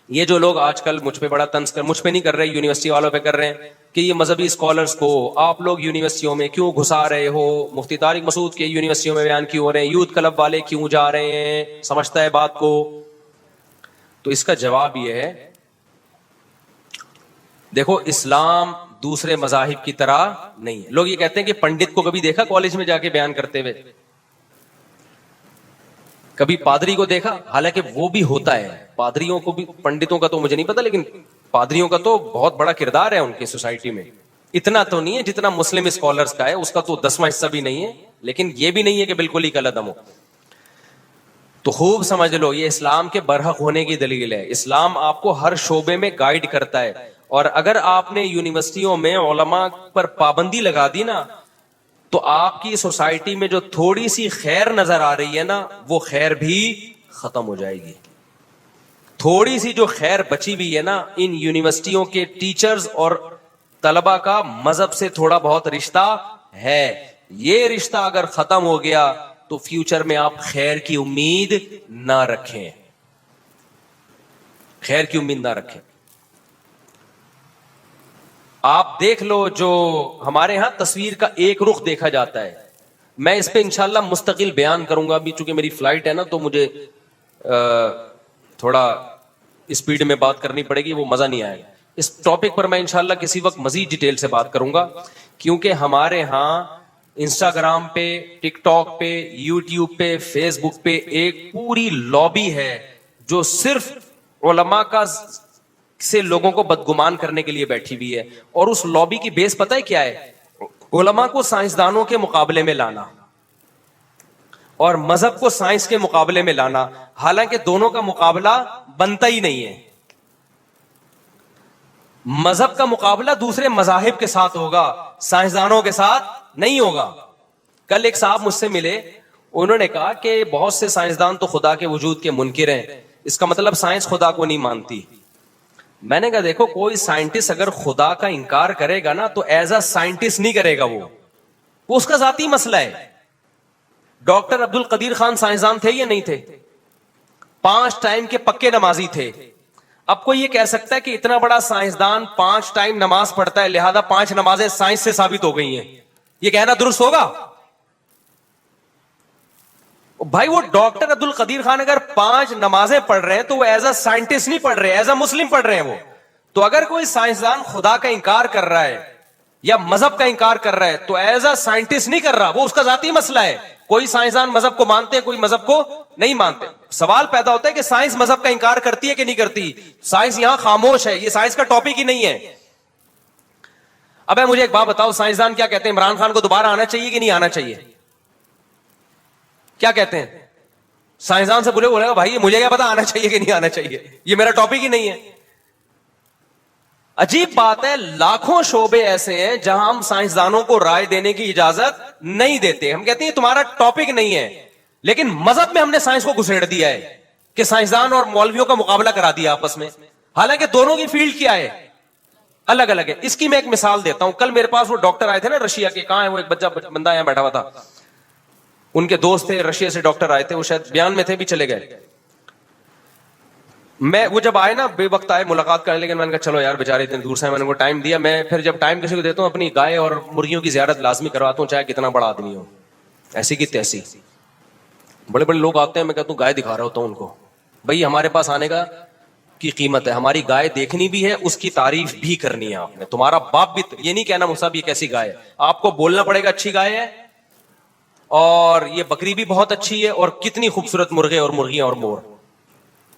یہ جو لوگ آج کل مجھ پہ بڑا طنز کر, مجھ پہ نہیں کر رہے, یونیورسٹی والوں پہ کر رہے ہیں کہ یہ مذہبی اسکالرز کو آپ لوگ یونیورسٹیوں میں کیوں گھسا رہے ہو, مفتی طارق مسعود کے یونیورسٹیوں میں بیان کیوں ہو رہے ہیں, یوتھ کلب والے کیوں جا رہے ہیں, سمجھتا ہے بات کو؟ تو اس کا جواب یہ ہے, دیکھو اسلام دوسرے مذاہب کی طرح نہیں ہے. لوگ یہ کہتے ہیں کہ پنڈت کو کبھی دیکھا کالج میں جا کے بیان کرتے ہوئے, کبھی پادری کو دیکھا؟ حالانکہ وہ بھی ہوتا ہے, پادریوں کو بھی, پنڈتوں کا تو مجھے نہیں پتا, لیکن پادریوں کا تو بہت بڑا کردار ہے ان کی سوسائٹی میں. اتنا تو نہیں ہے جتنا مسلم اسکالرز کا ہے, اس کا تو 10واں حصہ بھی نہیں ہے, لیکن یہ بھی نہیں ہے کہ بالکل ہی کلعدم ہو. تو خوب سمجھ لو, یہ اسلام کے برحق ہونے کی دلیل ہے. اسلام آپ کو ہر شعبے میں گائیڈ کرتا ہے, اور اگر آپ نے یونیورسٹیوں میں علماء پر پابندی لگا دی نا, تو آپ کی سوسائٹی میں جو تھوڑی سی خیر نظر آ رہی ہے نا, وہ خیر بھی ختم ہو جائے گی. تھوڑی سی جو خیر بچی ہوئی ہے نا, ان یونیورسٹیوں کے ٹیچرز اور طلبہ کا مذہب سے تھوڑا بہت رشتہ ہے. یہ رشتہ اگر ختم ہو گیا تو فیوچر میں آپ خیر کی امید نہ رکھیں, خیر کی امید نہ رکھیں. آپ دیکھ لو, جو ہمارے ہاں تصویر کا ایک رخ دیکھا جاتا ہے, میں اس پہ انشاءاللہ مستقل بیان کروں گا. ابھی چونکہ میری فلائٹ ہے نا, تو مجھے تھوڑا اسپیڈ میں بات کرنی پڑے گی, وہ مزہ نہیں آئے گا. اس ٹاپک پر میں انشاءاللہ کسی وقت مزید ڈیٹیل سے بات کروں گا, کیونکہ ہمارے ہاں انسٹاگرام پہ, ٹک ٹاک پہ, یوٹیوب پہ, فیس بک پہ ایک پوری لابی ہے جو صرف علماء کا سے لوگوں کو بدگمان کرنے کے لیے بیٹھی ہوئی ہے. اور اس لابی کی بیس پتہ ہے کیا ہے؟ علماء کو سائنسدانوں کے مقابلے میں لانا اور مذہب کو سائنس کے مقابلے میں لانا, حالانکہ دونوں کا مقابلہ بنتا ہی نہیں ہے. مذہب کا مقابلہ دوسرے مذاہب کے ساتھ ہوگا, سائنسدانوں کے ساتھ نہیں ہوگا. کل ایک صاحب مجھ سے ملے, انہوں نے کہا کہ بہت سے سائنسدان تو خدا کے وجود کے منکر ہیں, اس کا مطلب سائنس خدا کو نہیں مانتی. میں نے کہا دیکھو, کوئی سائنٹسٹ اگر خدا کا انکار کرے گا نا, تو ایز اے سائنٹسٹ نہیں کرے گا, وہ اس کا ذاتی مسئلہ ہے. ڈاکٹر عبد القدیر خان سائنسدان تھے یا نہیں تھے؟ 5 ٹائم کے پکے نمازی تھے. اب کوئی یہ کہہ سکتا ہے کہ اتنا بڑا سائنسدان 5 ٹائم نماز پڑھتا ہے, لہذا 5 نمازیں سائنس سے ثابت ہو گئی ہیں, یہ کہنا درست ہوگا؟ بھائی وہ ڈاکٹر عبد القدیر خان اگر 5 نمازیں پڑھ رہے ہیں تو وہ ایز اے سائنٹسٹ نہیں پڑھ رہے, ایز اے مسلم پڑھ رہے ہیں وہ. تو اگر کوئی سائنسدان خدا کا انکار کر رہا ہے یا مذہب کا انکار کر رہا ہے, تو ایز اے سائنٹسٹ نہیں کر رہا, وہ اس کا ذاتی مسئلہ ہے. کوئی سائنسدان مذہب کو مانتے ہیں, کوئی مذہب کو نہیں مانتے. سوال پیدا ہوتا ہے کہ سائنس مذہب کا انکار کرتی ہے کہ نہیں کرتی؟ سائنس یہاں خاموش ہے, یہ سائنس کا ٹاپک ہی نہیں ہے. اب مجھے ایک بات بتاؤ, سائنسدان کیا کہتے ہیں, عمران خان کو دوبارہ آنا چاہیے کہ نہیں آنا چاہیے؟ کیا کہتے ہیں؟ سائنسدان سے بولے گا بھائی مجھے کیا پتا آنا چاہیے کہ نہیں آنا چاہیے, یہ میرا ٹاپک ہی نہیں ہے. عجیب بات ہے, لاکھوں شعبے ایسے ہیں جہاں ہم سائنسدانوں کو رائے دینے کی اجازت نہیں دیتے. ہم کہتے ہیں تمہارا ٹاپک نہیں ہے, لیکن مذہب میں ہم نے سائنس کو گھسیڑ دیا ہے کہ سائنسدان اور مولویوں کا مقابلہ کرا دیا آپس میں. حالانکہ دونوں کی فیلڈ کیا ہے؟ الگ الگ ہے. اس کی میں ایک مثال دیتا ہوں. کل میرے پاس وہ ڈاکٹر آئے تھے نا رشیا کے, کہاں ہے وہ, ایک بندہ یہاں بیٹھا ہوا تھا, ان کے دوست تھے رشیا سے ڈاکٹر آئے تھے, وہ شاید بیان میں تھے بھی چلے گئے. میں وہ جب آئے نا بے وقت آئے ملاقات کرنے, لیکن میں نے کہا چلو یار بیچارے اتنے دور سے, میں نے ان کو ٹائم دیا. میں پھر جب ٹائم کسی کو دیتا ہوں اپنی گائے اور مرغیوں کی زیارت لازمی کرواتا ہوں, چاہے کتنا بڑا آدمی ہو, ایسی کی تیسی. بڑے بڑے لوگ آتے ہیں, میں کہتا ہوں گائے دکھا رہا ہوتا ہوں ان کو, بھائی ہمارے پاس آنے کا کی قیمت ہے, ہماری گائے دیکھنی بھی ہے, اس کی تعریف بھی کرنی ہے آپ نے. تمہارا باپ بھی یہ نہیں کہنا مصعب یہ کیسی گائے ہے, آپ کو بولنا پڑے گا اچھی گائے ہے, اور یہ بکری بھی بہت اچھی ہے, اور کتنی خوبصورت مرغے اور مرغیاں اور مور,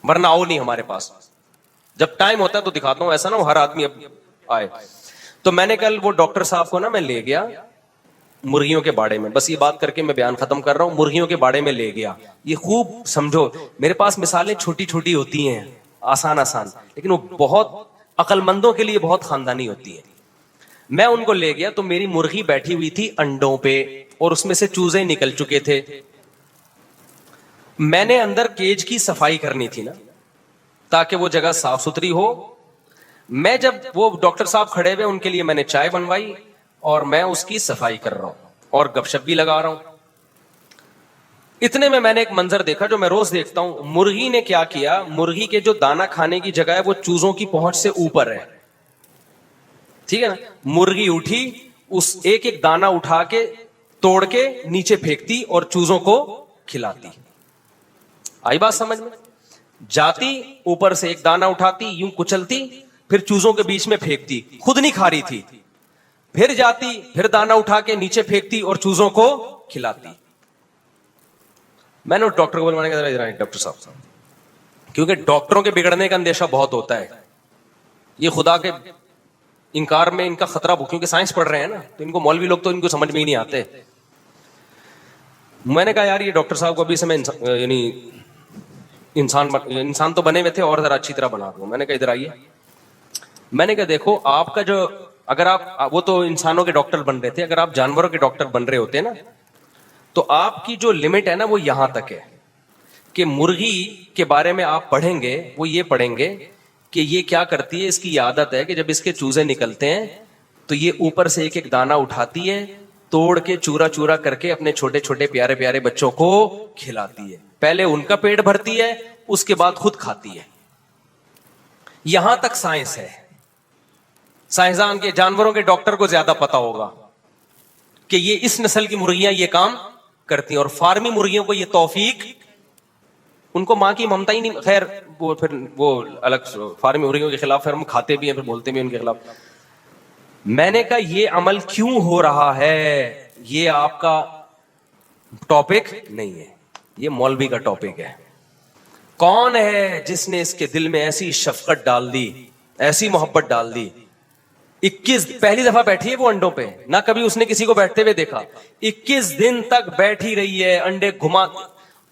ورنہ آؤ نہیں ہمارے پاس. جب ٹائم ہوتا ہے تو دکھاتا ہوں, ایسا نہ ہر آدمی اب آئے. تو میں نے کل وہ ڈاکٹر صاحب کو نا میں لے گیا مرغیوں کے باڑے میں, بس یہ بات کر کے میں بیان ختم کر رہا ہوں, مرغیوں کے باڑے میں لے گیا. یہ خوب سمجھو, میرے پاس مثالیں چھوٹی چھوٹی ہوتی ہیں, آسان آسان, لیکن وہ بہت عقل مندوں کے لیے بہت خاندانی ہوتی ہے. میں ان کو لے گیا تو میری مرغی بیٹھی ہوئی تھی انڈوں پہ, اور اس میں سے چوزے نکل چکے تھے. میں نے اندر کیج کی صفائی کرنی تھی نا, تاکہ وہ جگہ صاف ستھری ہو. میں جب وہ ڈاکٹر صاحب کھڑے ہوئے, ان کے لیے میں نے چائے بنوائی, اور میں اس کی صفائی کر رہا ہوں اور گپ شپ بھی لگا رہا ہوں. اتنے میں نے ایک منظر دیکھا جو میں روز دیکھتا ہوں. مرغی نے کیا کیا, مرغی کے جو دانا کھانے کی جگہ ہے وہ چوزوں کی پہنچ سے اوپر ہے, ٹھیک ہے نا. مرغی اٹھی, اس ایک ایک دانا اٹھا کے توڑ کے نیچے پھینکتی اور چوزوں کو کھلاتی. آئی بات سمجھ میں؟ جاتی اوپر سے ایک دانا اٹھاتی, یوں کچلتی, پھر چوزوں کے بیچ میں پھینکتی, خود نہیں کھا رہی تھی. پھر جاتی, پھر دانا اٹھا کے نیچے پھینکتی اور چوزوں کو کھلاتی. میں نے ڈاکٹر کو بلوانے کا, ڈاکٹر صاحب, کیونکہ ڈاکٹروں کے بگڑنے کا اندیشہ بہت ہوتا ہے. یہ خدا کے انکار میں ان کا خطرہ, کیونکہ سائنس پڑھ رہے ہیں نا, تو ان کو مولوی لوگ تو ان کو سمجھ میں ہی نہیں آتے. میں نے کہا یار یہ ڈاکٹر صاحب کو ابھی سے میں یعنی انسان تو بنے ہوئے تھے, اور ذرا اچھی طرح بنا دوں. میں نے کہا ادھر آئیے. میں نے کہا دیکھو آپ کا جو, اگر آپ, وہ تو انسانوں کے ڈاکٹر بن رہے تھے, اگر آپ جانوروں کے ڈاکٹر بن رہے ہوتے نا, تو آپ کی جو لمٹ ہے نا وہ یہاں تک ہے کہ مرغی کے بارے میں آپ پڑھیں گے, وہ یہ پڑھیں گے کہ یہ کیا کرتی ہے, اس کی عادت ہے کہ جب اس کے چوزے نکلتے ہیں تو یہ اوپر سے ایک ایک دانہ اٹھاتی ہے, توڑ کے چورا چورا کر کے اپنے چھوٹے چھوٹے پیارے پیارے بچوں کو کھلاتی ہے. پہلے ان کا پیٹ بھرتی ہے, اس کے بعد خود کھاتی ہے. یہاں تک سائنس ہے. سائنسدان کے, جانوروں کے ڈاکٹر کو زیادہ پتا ہوگا کہ یہ اس نسل کی مرغیاں یہ کام کرتی ہیں, اور فارمی مرغیوں کو یہ توفیق, ان کو ماں کی ممتا ہی نہیں. خیر وہ پھر وہ الگ, فارمی مرغیوں کے خلاف پھر ہم کھاتے بھی ہیں, پھر بولتے بھی ہیں ان کے خلاف. میں نے کہا یہ عمل کیوں ہو رہا ہے, یہ آپ کا ٹاپک نہیں ہے, یہ مولوی کا ٹاپک ہے. کون ہے جس نے اس کے دل میں ایسی شفقت ڈال دی, ایسی محبت ڈال دی. 21 پہلی دفعہ بیٹھی ہے وہ انڈوں پہ, نہ کبھی اس نے کسی کو بیٹھتے ہوئے دیکھا. 21 دن تک بیٹھی رہی ہے, انڈے گھما.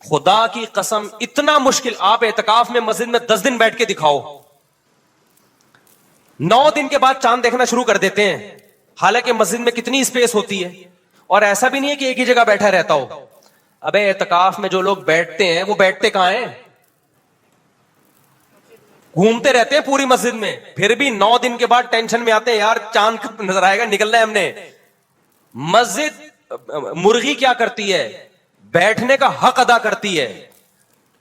خدا کی قسم اتنا مشکل, آپ اعتکاف میں مسجد میں 10 دن بیٹھ کے دکھاؤ, 9 دن کے بعد چاند دیکھنا شروع کر دیتے ہیں. حالانکہ مسجد میں کتنی اسپیس ہوتی ہے, اور ایسا بھی نہیں ہے کہ ایک ہی جگہ بیٹھا رہتا ہو. ابے اعتکاف میں جو لوگ بیٹھتے ہیں وہ بیٹھتے کہاں ہیں, گھومتے رہتے ہیں پوری مسجد میں. پھر بھی 9 دن کے بعد ٹینشن میں آتے ہیں, یار چاند نظر آئے گا, نکلنا ہے ہم نے. مسجد مرغی کیا کرتی ہے, بیٹھنے کا حق ادا کرتی ہے.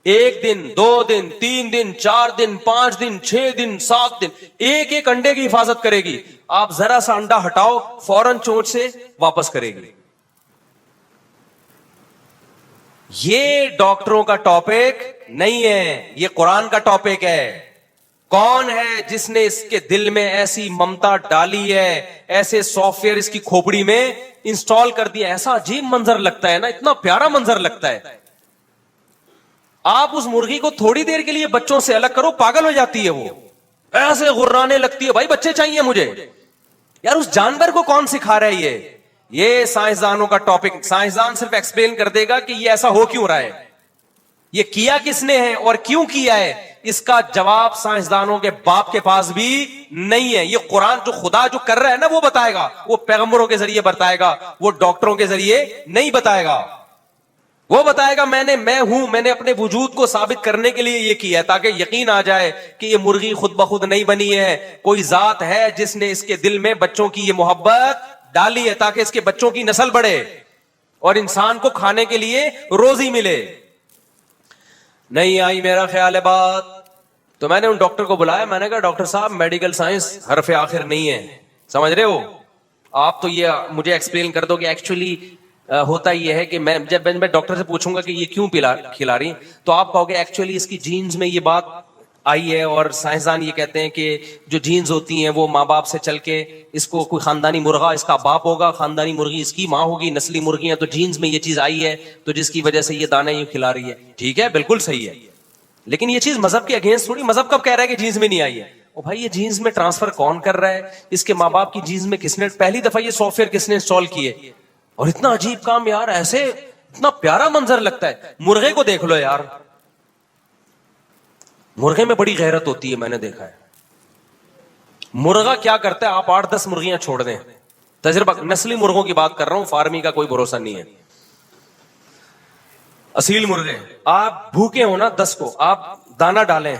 1 دن 2 دن 3 دن 4 دن 5 دن 6 دن 7 دن ایک ایک انڈے کی حفاظت کرے گی. آپ ذرا سا انڈا ہٹاؤ, فوراً چونچ سے واپس کرے گی. یہ ڈاکٹروں کا ٹاپک نہیں ہے, یہ قرآن کا ٹاپک ہے. کون ہے جس نے اس کے دل میں ایسی ممتا ڈالی ہے, ایسے سافٹ ویئر اس کی کھوپڑی میں انسٹال کر دیا. ایسا عجیب منظر لگتا ہے نا, اتنا پیارا منظر لگتا ہے. آپ اس مرغی کو تھوڑی دیر کے لیے بچوں سے الگ کرو, پاگل ہو جاتی ہے, وہ ایسے غرانے لگتی ہے. بھائی بچے چاہیے مجھے. یار اس جانور کو کون سکھا رہا ہے یہ سائنسدانوں کا ٹاپک. سائنسدان صرف ایکسپلین کر دے گا کہ یہ ایسا ہو کیوں رہا ہے, یہ کیا کس نے ہے اور کیوں کیا ہے. اس کا جواب سائنسدانوں کے باپ کے پاس بھی نہیں ہے. یہ قرآن جو خدا جو کر رہا ہے نا وہ بتائے گا, وہ پیغمبروں کے ذریعے بتائے گا, وہ ڈاکٹروں کے ذریعے نہیں بتائے گا. وہ بتائے گا میں ہوں، میں نے اپنے وجود کو ثابت کرنے کے لیے یہ کیا ہے تاکہ یقین آ جائے کہ یہ مرغی خود بخود نہیں بنی ہے، کوئی ذات ہے جس نے اس کے دل میں بچوں کی یہ محبت ڈالی ہے تاکہ اس کے بچوں کی نسل بڑھے اور انسان کو کھانے کے لیے روزی ملے. نہیں آئی میرا خیال ہے بات. تو میں نے ان ڈاکٹر کو بلایا، میں نے کہا ڈاکٹر صاحب میڈیکل سائنس حرف آخر نہیں ہے، سمجھ رہے ہو آپ؟ تو یہ مجھے ایکسپلین کر دو کہ ایکچولی ہوتا یہ ہے کہ جب میں ڈاکٹر سے پوچھوں گا کہ یہ کیوں کھلا رہی تو آپ کہو گے ایکچولی اس کی جینز میں یہ بات آئی ہے، اور سائنسدان یہ کہتے ہیں کہ جو جینز ہوتی ہیں وہ ماں باپ سے چل کے اس کو کوئی خاندانی مرغا اس کا باپ ہوگا، خاندانی مرغی اس کی ماں ہوگی، نسلی مرغی ہیں تو جینز میں یہ چیز آئی ہے تو جس کی وجہ سے یہ دانے یہ کھلا رہی ہے. ٹھیک ہے، بالکل صحیح ہے، لیکن یہ چیز مذہب کے اگینسٹ تھوڑی. مذہب کب کہہ رہا ہے کہ جینز میں نہیں آئی ہے؟ او بھائی یہ جینز میں ٹرانسفر کون کر رہا ہے؟ اس کے ماں باپ کی جینز میں کس نے پہلی دفعہ یہ سافٹ ویئر کس نے انسٹال کیے؟ اور اتنا عجیب کام یار، ایسے اتنا پیارا منظر لگتا ہے. مرغے کو دیکھ لو یار، مرغے میں بڑی غیرت ہوتی ہے، میں نے دیکھا ہے. مرغا کیا کرتا ہے، آپ 8-10 مرغیاں چھوڑ دیں، تجربہ نسلی مرغوں کی بات کر رہا ہوں، فارمی کا کوئی بھروسہ نہیں ہے. اصیل مرغے آپ بھوکے ہو نا 10 کو آپ دانا ڈالیں،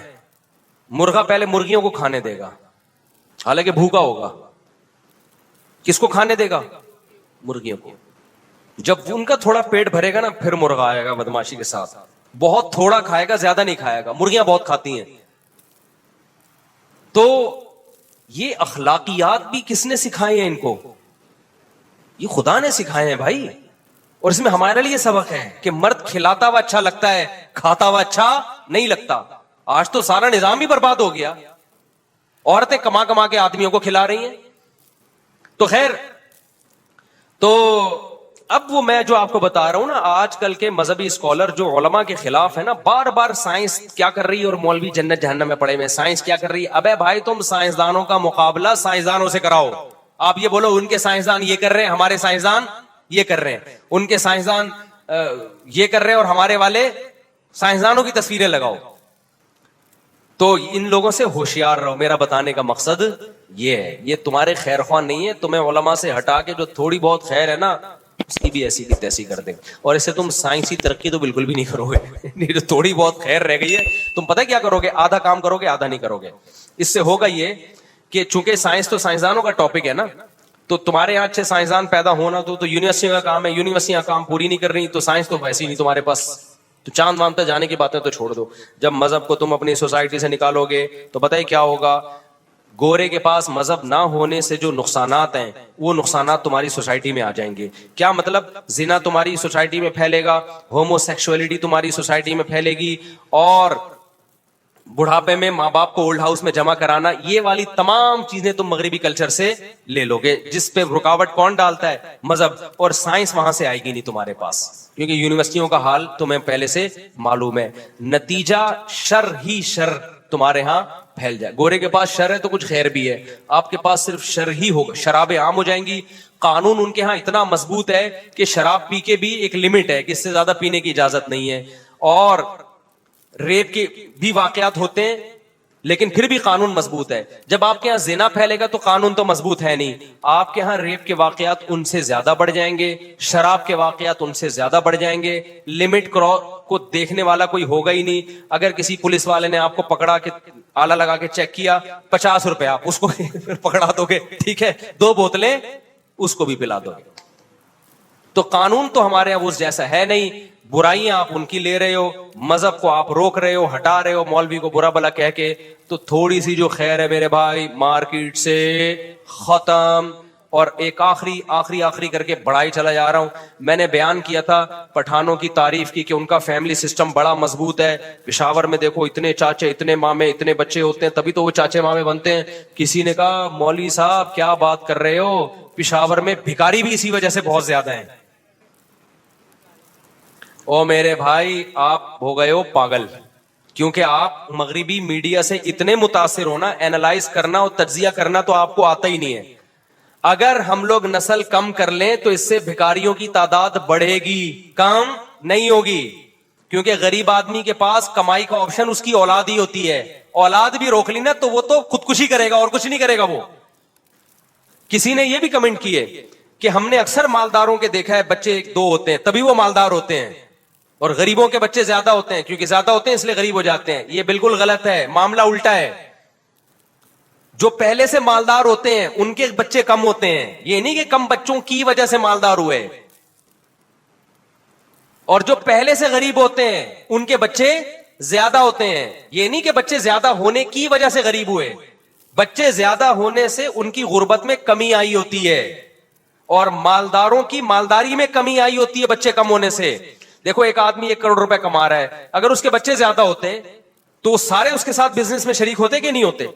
مرغا پہلے مرغیوں کو کھانے دے گا حالانکہ بھوکا ہوگا. کس کو کھانے دے گا؟ مرغیوں کو. جب ان کا تھوڑا پیٹ بھرے گا نا پھر مرغا آئے گا بدماشی کے ساتھ. بہت تھوڑا کھائے گا، زیادہ نہیں کھائے گا. مرغیاں بہت کھاتی ہیں. تو یہ اخلاقیات بھی کس نے سکھائے ہیں ان کو؟ یہ خدا نے سکھائے ہیں بھائی. اور اس میں ہمارے لیے سبق ہے کہ مرد کھلاتا ہوا اچھا لگتا ہے، کھاتا ہوا اچھا نہیں لگتا. آج تو سارا نظام ہی برباد ہو گیا، عورتیں کما کما کے آدمیوں کو کھلا رہی ہیں. تو خیر، تو اب وہ میں جو آپ کو بتا رہا ہوں نا، آج کل کے مذہبی اسکالر جو علماء کے خلاف ہے نا، بار بار سائنس کیا کر رہی ہے اور مولوی جنت جہنم میں پڑے ہوئے سائنس کیا کر رہی ہے. ابے بھائی تم سائنسدانوں کا مقابلہ سائنسدانوں سے کراؤ. آپ یہ بولو ان کے سائنسدان یہ کر رہے ہیں، ہمارے سائنسدان یہ کر رہے ہیں، ان کے سائنسدان یہ کر رہے ہیں اور ہمارے والے سائنسدانوں کی تصویریں لگاؤ. تو ان لوگوں سے ہوشیار رہو. میرا بتانے کا مقصد یہ ہے، یہ تمہارے خیر خواہ نہیں ہے. تمہیں علماء سے ہٹا کے جو تھوڑی بہت خیر ہے نا اس کی بھی ایسی کی تیسی کر دیں، اور اس سے تم سائنسی ترقی تو بالکل بھی نہیں کرو گے. جو تھوڑی بہت خیر رہ گئی ہے تم پتہ کیا کرو گے؟ آدھا کام کرو گے، آدھا نہیں کرو گے. اس سے ہوگا یہ کہ چونکہ سائنس تو سائنسدانوں کا ٹاپک ہے نا، تو تمہارے یہاں اچھے سائنسدان پیدا ہونا تو یونیورسٹی کا کام ہے. یونیورسٹیاں کام پوری نہیں کر رہی تو سائنس تو ویسے ہی نہیں تمہارے پاس. تو چاند وام تک جانے کی باتیں تو چھوڑ دو. جب مذہب کو تم اپنی سوسائٹی سے نکالو گے تو پتہ ہی کیا ہوگا؟ گورے کے پاس مذہب نہ ہونے سے جو نقصانات ہیں وہ نقصانات تمہاری سوسائٹی میں آ جائیں گے. کیا مطلب؟ زنا تمہاری سوسائٹی میں پھیلے گا، ہومو سیکسولیٹی تمہاری سوسائٹی میں پھیلے گی، اور بڑھاپے میں ماں باپ کو اولڈ ہاؤس میں جمع کرانا، یہ والی تمام چیزیں تم مغربی کلچر سے لے لو گے. جس پہ رکاوٹ کون ڈالتا ہے؟ مذہب. اور سائنس وہاں سے آئے گی نہیں تمہارے پاس، کیونکہ یونیورسٹیوں کا حال تمہیں پہلے سے معلوم ہے. نتیجہ شر ہی شر تمہارے ہاں پھیل جائے. گورے کے پاس شر ہے تو کچھ خیر بھی ہے، آپ کے پاس صرف شر ہی ہوگا. شرابیں عام ہو جائیں گی. قانون ان کے ہاں اتنا مضبوط ہے کہ شراب پی کے بھی ایک لمٹ ہے کہ اس سے زیادہ پینے کی اجازت نہیں ہے. اور ریپ کے بھی واقعات ہوتے ہیں لیکن پھر بھی قانون مضبوط ہے. جب آپ کے ہاں زنا پھیلے گا تو قانون تو مضبوط ہے نہیں. آپ کے ہاں ریپ کے واقعات ان سے زیادہ بڑھ جائیں گے، شراب کے واقعات ان سے زیادہ بڑھ جائیں گے. لمٹ کو دیکھنے والا کوئی ہوگا ہی نہیں. اگر کسی پولیس والے نے آپ کو پکڑا کے آلہ لگا کے چیک کیا، 50 روپے آپ اس کو پکڑا دو گے، ٹھیک ہے، 2 بوتلیں اس کو بھی پلا دو گے. تو قانون تو ہمارے یہاں اس جیسا ہے نہیں. برائیاں آپ ان کی لے رہے ہو، مذہب کو آپ روک رہے ہو، ہٹا رہے ہو، مولوی کو برا بلا کہہ کے. تو تھوڑی سی جو خیر ہے میرے بھائی مارکیٹ سے ختم. اور ایک آخری کر کے بڑھائی چلا جا رہا ہوں. میں نے بیان کیا تھا پٹھانوں کی تعریف کی کہ ان کا فیملی سسٹم بڑا مضبوط ہے. پشاور میں دیکھو اتنے چاچے، اتنے مامے، اتنے بچے ہوتے ہیں، تبھی تو وہ چاچے مامے بنتے ہیں. کسی نے کہا مولوی صاحب کیا بات کر رہے ہو، پشاور میں بھکاری بھی اسی وجہ سے بہت زیادہ ہیں. او میرے بھائی آپ ہو گئے ہو پاگل، کیونکہ آپ مغربی میڈیا سے اتنے متاثر ہونا، اینالائز کرنا اور تجزیہ کرنا تو آپ کو آتا ہی نہیں ہے. اگر ہم لوگ نسل کم کر لیں تو اس سے بھکاریوں کی تعداد بڑھے گی، کم نہیں ہوگی. کیونکہ غریب آدمی کے پاس کمائی کا آپشن اس کی اولاد ہی ہوتی ہے. اولاد بھی روک لی نا تو وہ تو خودکشی کرے گا اور کچھ نہیں کرے گا. وہ کسی نے یہ بھی کمنٹ کیے کہ ہم نے اکثر مالداروں کے دیکھا ہے بچے 2 ہوتے ہیں تبھی وہ مالدار ہوتے ہیں. اور غریبوں کے بچے زیادہ ہوتے ہیں, کیونکہ زیادہ ہوتے ہیں اس لیے غریب ہو جاتے ہیں. یہ بالکل غلط ہے, معاملہ الٹا ہے. جو پہلے سے مالدار ہوتے ہیں ان کے بچے کم ہوتے ہیں. یہ نہیں کہ کم بچوں کی وجہ سے مالدار ہوئے, اور جو پہلے سے غریب ہوتے ہیں ان کے بچے زیادہ ہوتے ہیں. یہ نہیں کہ بچے زیادہ ہونے کی وجہ سے غریب ہوئے, بچے زیادہ ہونے سے ان کی غربت میں کمی آئی ہوتی ہے, اور مالداروں کی مالداری میں کمی آئی ہوتی ہے بچے کم ہونے سے. دیکھو ایک آدمی 1 کروڑ روپے کما رہا ہے, اگر اس کے بچے زیادہ ہوتے تو وہ سارے اس کے ساتھ بزنس میں شریک ہوتے کہ نہیں ہوتے؟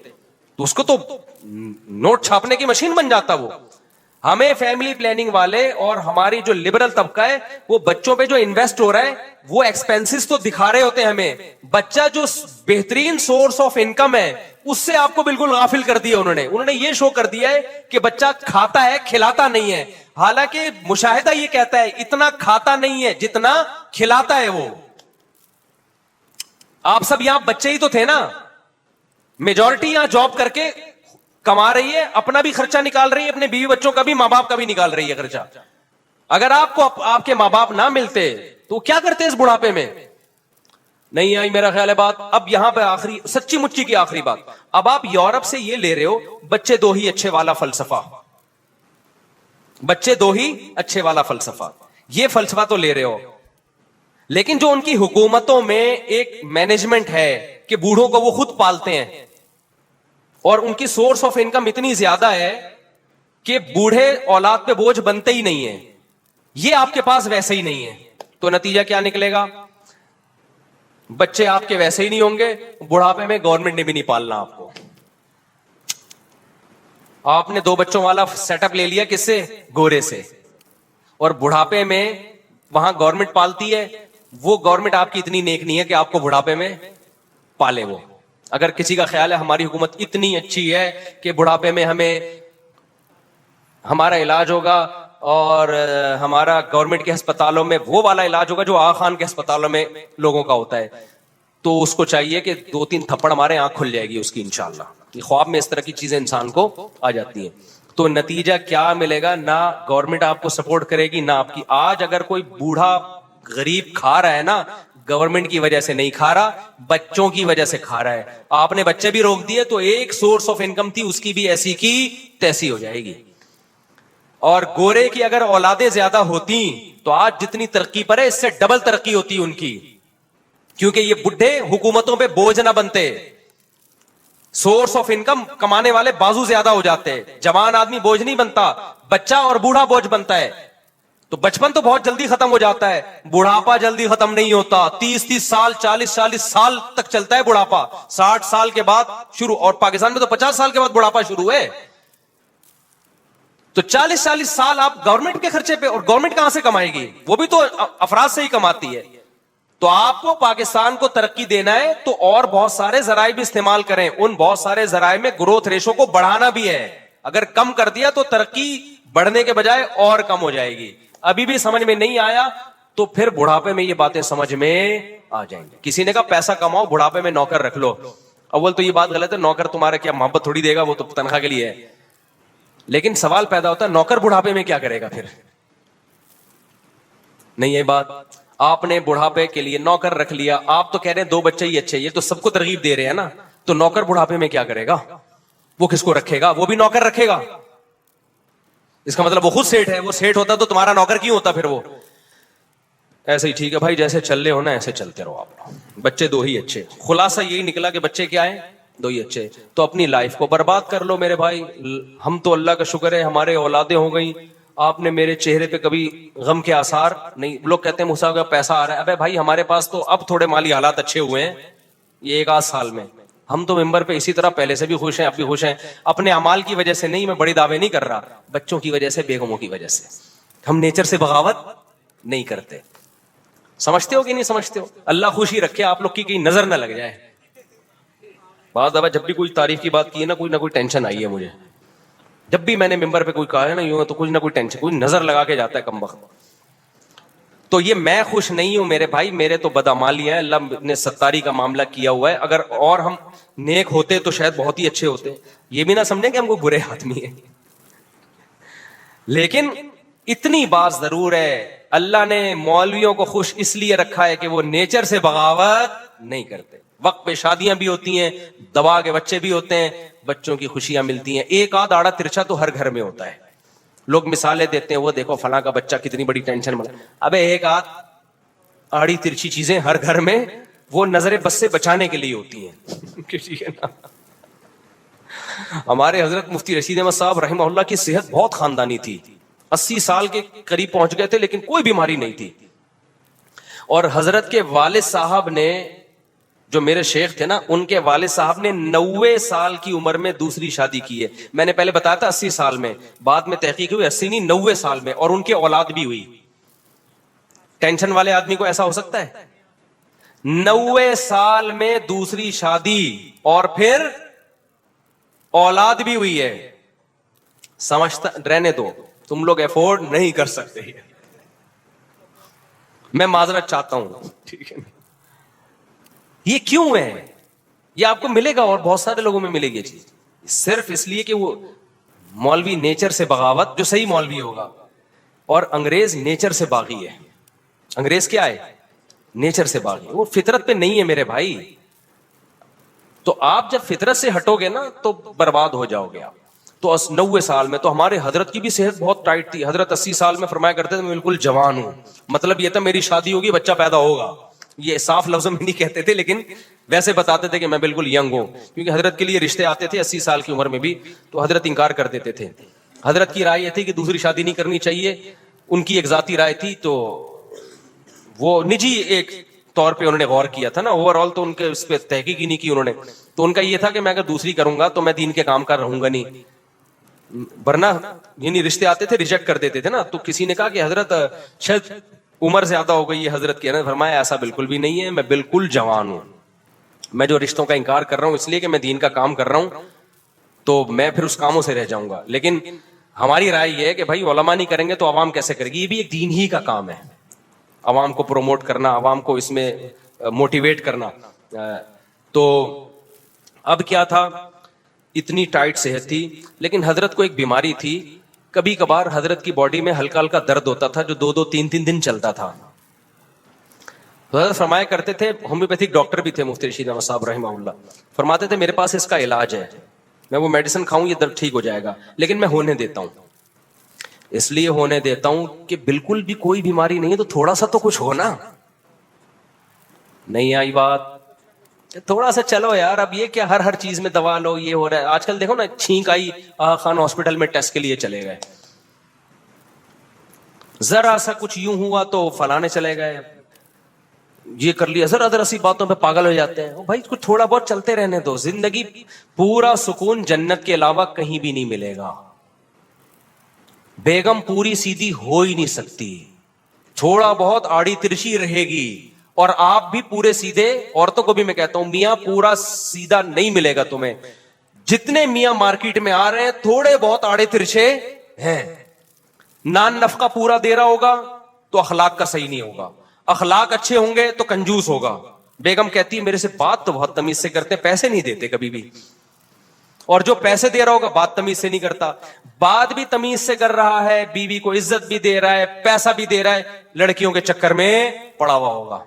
تو اس کو تو نوٹ چھاپنے کی مشین بن جاتا وہ. ہمیں فیملی پلاننگ والے اور ہماری جو لبرل طبقہ ہے وہ بچوں پہ جو انویسٹ ہو رہا ہے وہ ایکسپینسز تو دکھا رہے ہوتے ہیں ہمیں, بچہ جو بہترین سورس آف انکم ہے اس سے آپ کو بالکل غافل کر دیا انہوں نے یہ شو کر دیا ہے کہ بچہ کھاتا ہے کھلاتا نہیں ہے, حالانکہ مشاہدہ یہ کہتا ہے اتنا کھاتا نہیں ہے جتنا کھلاتا ہے وہ. آپ سب یہاں بچے ہی تو تھے نا, میجورٹی یہاں جاب کر کے کما رہی ہے, اپنا بھی خرچہ نکال رہی ہے, اپنے بیوی بچوں کا بھی, ماں باپ کا بھی نکال رہی ہے خرچہ. اگر آپ کو آپ کے ماں باپ نہ ملتے تو کیا کرتے اس بڑھاپے میں؟ نہیں آئی میرا خیال ہے بات. اب یہاں پہ آخری سچی مچی کی آخری بات, اب آپ یورپ سے یہ لے رہے ہو بچے دو ہی اچھے والا فلسفہ, بچے دو ہی اچھے والا فلسفہ, یہ فلسفہ تو لے رہے ہو, لیکن جو ان کی حکومتوں میں ایک مینجمنٹ ہے کہ بوڑھوں کو وہ خود پالتے ہیں اور ان کی سورس آف انکم اتنی زیادہ ہے کہ بوڑھے اولاد پہ بوجھ بنتے ہی نہیں ہیں, یہ آپ کے پاس ویسے ہی نہیں ہے. تو نتیجہ کیا نکلے گا؟ بچے آپ کے ویسے ہی نہیں ہوں گے, بڑھاپے میں گورنمنٹ نے بھی نہیں پالنا آپ کو. آپ نے 2 بچوں والا سیٹ اپ لے لیا کس سے؟ گورے سے, اور بڑھاپے میں وہاں گورنمنٹ پالتی ہے. وہ گورنمنٹ آپ کی اتنی نیک نہیں ہے کہ آپ کو بڑھاپے میں پالے. وہ اگر کسی کا خیال ہے ہماری حکومت اتنی اچھی ہے کہ بڑھاپے میں ہمیں ہمارا علاج ہوگا اور ہمارا گورنمنٹ کے ہسپتالوں میں وہ والا علاج ہوگا جو آغا خان کے ہسپتالوں میں لوگوں کا ہوتا ہے, تو اس کو چاہیے کہ 2-3 تھپڑ مارے, آنکھ کھل جائے گی اس کی انشاءاللہ. یہ خواب میں اس طرح کی چیزیں انسان کو آ جاتی ہیں. تو نتیجہ کیا ملے گا؟ نہ گورنمنٹ آپ کو سپورٹ کرے گی نہ آپ کی. آج اگر کوئی بوڑھا غریب کھا رہا ہے نا, گورنمنٹ کی وجہ سے نہیں کھا رہا, بچوں کی وجہ سے کھا رہا ہے. آپ نے بچے بھی روک دیے تو ایک سورس آف انکم تھی اس کی بھی ایسی کی تیسی ہو جائے گی. اور گورے کی اگر اولادیں زیادہ ہوتی تو آج جتنی ترقی پر ہے اس سے ڈبل ترقی ہوتی ان کی, کیونکہ یہ بڈھے حکومتوں پہ بوجھ نہ بنتے, سورس آف انکم کمانے والے بازو زیادہ ہو جاتے. جوان آدمی بوجھ نہیں بنتا, بچہ اور بوڑھا بوجھ بنتا ہے. تو بچپن تو بہت جلدی ختم ہو جاتا ہے, بڑھاپا جلدی ختم نہیں ہوتا. 30 سال 40 سال تک چلتا ہے بڑھاپا, 60 سال کے بعد شروع, اور پاکستان میں تو 50 سال کے بعد بڑھاپا شروع ہے. تو 40 سال آپ گورنمنٹ کے خرچے پہ, اور گورنمنٹ کہاں سے کمائے گی؟ وہ بھی تو افراد سے ہی کماتی ہے. تو آپ کو پاکستان کو ترقی دینا ہے تو اور بہت سارے ذرائع بھی استعمال کریں. ان بہت سارے ذرائع میں گروتھ ریشو کو بڑھانا بھی ہے. اگر کم کر دیا تو ترقی بڑھنے کے بجائے اور کم ہو جائے گی. ابھی بھی سمجھ میں نہیں آیا تو پھر بڑھاپے میں یہ باتیں سمجھ میں آ جائیں گے. کسی نے کہا پیسہ کماؤ بڑھاپے میں نوکر رکھ لو. اول تو یہ بات غلط ہے, نوکر تمہارا کیا محبت تھوڑی دے گا, وہ تو تنخواہ کے لیے ہے. لیکن سوال پیدا ہوتا ہے نوکر بڑھاپے میں کیا کرے گا پھر؟ نہیں یہ بات, آپ نے بڑھاپے کے لیے نوکر رکھ لیا, آپ تو کہہ رہے ہیں 2 بچے ہی اچھے, یہ تو سب کو ترغیب دے رہے ہیں نا. تو نوکر بڑھاپے میں کیا کرے گا؟ وہ کس کو رکھے گا؟ وہ بھی نوکر رکھے گا. اس کا مطلب وہ خود سیٹ ہے. وہ سیٹ ہوتا تو تمہارا نوکر کیوں ہوتا پھر؟ وہ ایسے ہی ٹھیک ہے بھائی, جیسے چل رہے ہو نا ایسے چلتے رہو آپ. بچے 2 ہی اچھے, خلاصہ یہی نکلا کہ بچے کیا ہیں؟ 2 ہی اچھے. تو اپنی لائف کو برباد کر لو میرے بھائی. ہم تو اللہ کا شکر ہے ہمارے اولادیں ہو گئی, آپ نے میرے چہرے پہ کبھی غم کے آثار نہیں. لوگ کہتے ہیں موسیٰ کا پیسہ آ رہا ہے. ابے بھائی ہمارے پاس تو اب تھوڑے مالی حالات اچھے ہوئے ہیں یہ 1 آدھ سال میں. ہم تو ممبر پہ اسی طرح پہلے سے بھی خوش ہیں, اب بھی خوش ہیں. اپنے اعمال کی وجہ سے نہیں, میں بڑی دعوے نہیں کر رہا, بچوں کی وجہ سے, بیگموں کی وجہ سے. ہم نیچر سے بغاوت نہیں کرتے. سمجھتے ہو کہ نہیں سمجھتے ہو؟ اللہ خوشی رکھے آپ لوگ کی کہیں نظر نہ لگ جائے. بعض دفعہ جب بھی کوئی تعریف کی بات کی ہے نا, کوئی نہ کوئی ٹینشن آئی ہے مجھے. جب بھی میں نے ممبر پہ کوئی کہا ہے نا یوں, تو کچھ نہ کوئی ٹینشن, کوئی نظر لگا کے جاتا ہے کم وقت. تو یہ میں خوش نہیں ہوں میرے بھائی, میرے تو بدعمالی ہیں, اللہ نے ستاری کا معاملہ کیا ہوا ہے. اگر اور ہم نیک ہوتے تو شاید بہت ہی اچھے ہوتے. یہ بھی نہ سمجھیں کہ ہم کو برے آدمی ہیں, لیکن اتنی بات ضرور ہے، اللہ نے مولویوں کو خوش اس لیے رکھا ہے کہ وہ نیچر سے بغاوت نہیں کرتے. وقت پہ شادیاں بھی ہوتی ہیں، دبا کے بچے بھی ہوتے ہیں، بچوں کی خوشیاں ملتی ہیں. ایک آدھ آڑا ترچا تو ہر گھر میں ہوتا ہے. لوگ مثالیں دیتے ہیں، وہ دیکھو فلاں کا بچہ کتنی بڑی ٹینشن بنا. ابے ایک آدھ آڑی ترچی چیزیں ہر گھر میں وہ نظر بس سے بچانے کے لیے ہوتی ہیں. ہمارے حضرت مفتی رشید احمد صاحب رحمہ اللہ کی صحت بہت خاندانی تھی، 80 سال کے قریب پہنچ گئے تھے لیکن کوئی بیماری نہیں تھی. اور حضرت کے والد صاحب نے، جو میرے شیخ تھے نا، ان کے والد صاحب نے 90 سال کی عمر میں دوسری شادی کی ہے. میں نے پہلے بتایا تھا 80 سال میں، بعد میں تحقیق ہوئی 80 نہیں 90 سال میں، اور ان کے اولاد بھی ہوئی. ٹینشن والے آدمی کو ایسا ہو سکتا ہے؟ 90 سال میں دوسری شادی اور پھر اولاد بھی ہوئی ہے. سمجھتا رہنے دو، تم لوگ افورڈ نہیں کر سکتے. میں معذرت چاہتا ہوں، ٹھیک ہے. یہ کیوں ہے؟ یہ آپ کو ملے گا اور بہت سارے لوگوں میں ملے گی یہ چیز، صرف اس لیے کہ وہ مولوی نیچر سے بغاوت، جو صحیح مولوی ہوگا، اور انگریز نیچر سے باغی ہے. انگریز کیا ہے؟ نیچر سے باغی. وہ فطرت پہ نہیں ہے میرے بھائی. تو آپ جب فطرت سے ہٹو گے نا تو برباد ہو جاؤ گے آپ. تو 90 سال میں تو ہمارے حضرت کی بھی صحت بہت ٹائٹ تھی. حضرت 80 سال میں فرمایا کرتے تھے میں بالکل جوان ہوں. مطلب یہ تھا میری شادی ہوگی، بچہ پیدا ہوگا. یہ صاف لفظوں میں نہیں کہتے تھے لیکن ویسے بتاتے تھے کہ میں بالکل ینگ ہوں. کیونکہ حضرت کے لیے رشتے آتے تھے 80 سال کی عمر میں بھی، تو حضرت انکار کر دیتے تھے. حضرت کی رائے یہ تھی کہ دوسری شادی نہیں کرنی چاہیے. ان کی ایک ذاتی رائے تھی، تو وہ نجی ایک طور پہ انہوں نے غور کیا تھا نا. اوور آل تو ان کے اس پہ تحقیق ہی نہیں کی انہوں نے. تو ان کا یہ تھا کہ میں اگر دوسری کروں گا تو میں دین کے کام کر رہوں گا نہیں. ورنہ یعنی رشتے آتے تھے ریجیکٹ کر دیتے تھے نا. تو کسی نے کہا کہ حضرت شاید عمر زیادہ ہو گئی ہے حضرت کی. فرمایا ایسا بالکل بھی نہیں ہے، میں بالکل جوان ہوں. میں جو رشتوں کا انکار کر رہا ہوں اس لیے کہ میں دین کا کام کر رہا ہوں، تو میں پھر اس کاموں سے رہ جاؤں گا. لیکن ہماری رائے یہ ہے کہ بھائی علماء نہیں کریں گے تو عوام کیسے کرے گی؟ یہ بھی ایک دین ہی کا کام ہے، عوام کو پروموٹ کرنا، عوام کو اس میں موٹیویٹ کرنا. تو اب کیا تھا، اتنی ٹائٹ صحت تھی، لیکن حضرت کو ایک بیماری تھی. کبھی کبھار حضرت کی باڈی میں ہلکا ہلکا درد ہوتا تھا جو 2-2 3-3 دن چلتا تھا. حضرت فرمایا کرتے تھے، ہومیوپیتھک ڈاکٹر بھی تھے مفتی رشید احمد صاحب رحمہ اللہ، فرماتے تھے میرے پاس اس کا علاج ہے، میں وہ میڈیسن کھاؤں یہ درد ٹھیک ہو جائے گا، لیکن میں ہونے دیتا ہوں. اس لیے ہونے دیتا ہوں کہ بالکل بھی کوئی بیماری نہیں ہے تو تھوڑا سا تو کچھ ہو نا. نہیں آئی بات؟ تھوڑا سا چلو یار. اب یہ کیا ہر چیز میں دوا لو، یہ ہو رہا ہے آج کل. دیکھو نا، چھینک آئی خان ہاسپٹل میں ٹیسٹ کے لیے چلے گئے، ذرا سا کچھ یوں ہوا تو فلانے چلے گئے، یہ کر لیا. ذرا سی باتوں پہ پاگل ہو جاتے ہیں. بھائی کچھ تھوڑا بہت چلتے رہنے دو. زندگی پورا سکون جنت کے علاوہ کہیں بھی نہیں ملے گا. بیگم پوری سیدھی ہو ہی نہیں سکتی، تھوڑا بہت آڑی ترچی رہے گی. اور آپ بھی پورے سیدھے، عورتوں کو بھی میں کہتا ہوں میاں پورا سیدھا نہیں ملے گا تمہیں. جتنے میاں مارکیٹ میں آ رہے ہیں تھوڑے بہت آڑے ترچھے ہیں. نان نفقہ پورا دے رہا ہوگا تو اخلاق کا صحیح نہیں ہوگا، اخلاق اچھے ہوں گے تو کنجوس ہوگا. بیگم کہتی ہے میرے سے بات تو بہت تمیز سے کرتے ہیں، پیسے نہیں دیتے کبھی بھی. اور جو پیسے دے رہا ہوگا بات تمیز سے نہیں کرتا. بات بھی تمیز سے کر رہا ہے، بیوی کو عزت بھی دے رہا ہے، پیسہ بھی دے رہا ہے، لڑکیوں کے چکر میں پڑا ہوا ہوگا.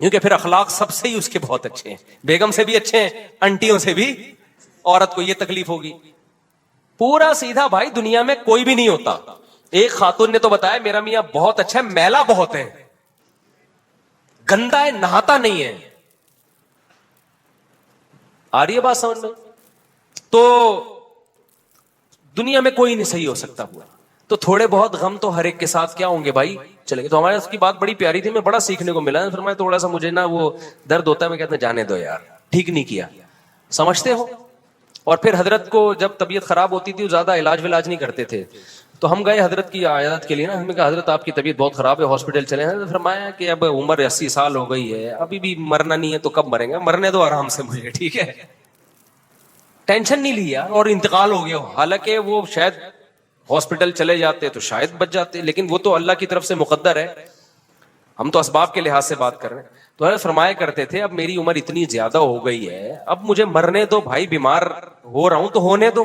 کیونکہ پھر اخلاق سب سے ہی اس کے بہت اچھے ہیں، بیگم سے بھی اچھے ہیں، انٹیوں سے بھی. عورت کو یہ تکلیف ہوگی. پورا سیدھا بھائی دنیا میں کوئی بھی نہیں ہوتا. ایک خاتون نے تو بتایا میرا میاں بہت اچھا ہے، میلا بہت ہے، گندا ہے، نہاتا نہیں ہے. آ رہی ہے بات سمجھ میں؟ تو دنیا میں کوئی نہیں صحیح ہو سکتا پورا. تو تھوڑے بہت غم تو ہر ایک کے ساتھ کیا ہوں گے بھائی، چلے گے. تو ہمارے اس کی بات بڑی پیاری تھی، میں بڑا سیکھنے کو ملا. فرمایا تھوڑا سا مجھے نا وہ درد ہوتا ہے، میں کہتا جانے دو یار، ٹھیک نہیں کیا. سمجھتے ہو؟ اور پھر حضرت کو جب طبیعت خراب ہوتی تھی وہ زیادہ علاج نہیں کرتے تھے. تو ہم گئے حضرت کی عیادت کے لیے نا. ہم نے کہا حضرت آپ کی طبیعت بہت خراب ہے، ہاسپٹل چلے ہیں. فرمایا کہ اب عمر 80 سال ہو گئی ہے، ابھی بھی مرنا نہیں ہے تو کب مریں گے؟ مرنے دو آرام سے مجھے، ٹھیک ہے. ٹینشن نہیں لیا اور انتقال ہو گیا. حالانکہ وہ شاید ہاسپٹل چلے جاتے تو شاید بچ جاتے، لیکن وہ تو اللہ کی طرف سے مقدر ہے، ہم تو اسباب کے لحاظ سے بات کر رہے ہیں. تو حضرت فرمایا کرتے تھے اب میری عمر اتنی زیادہ ہو گئی ہے، اب مجھے مرنے دو بھائی، بیمار ہو رہا ہوں تو ہونے دو.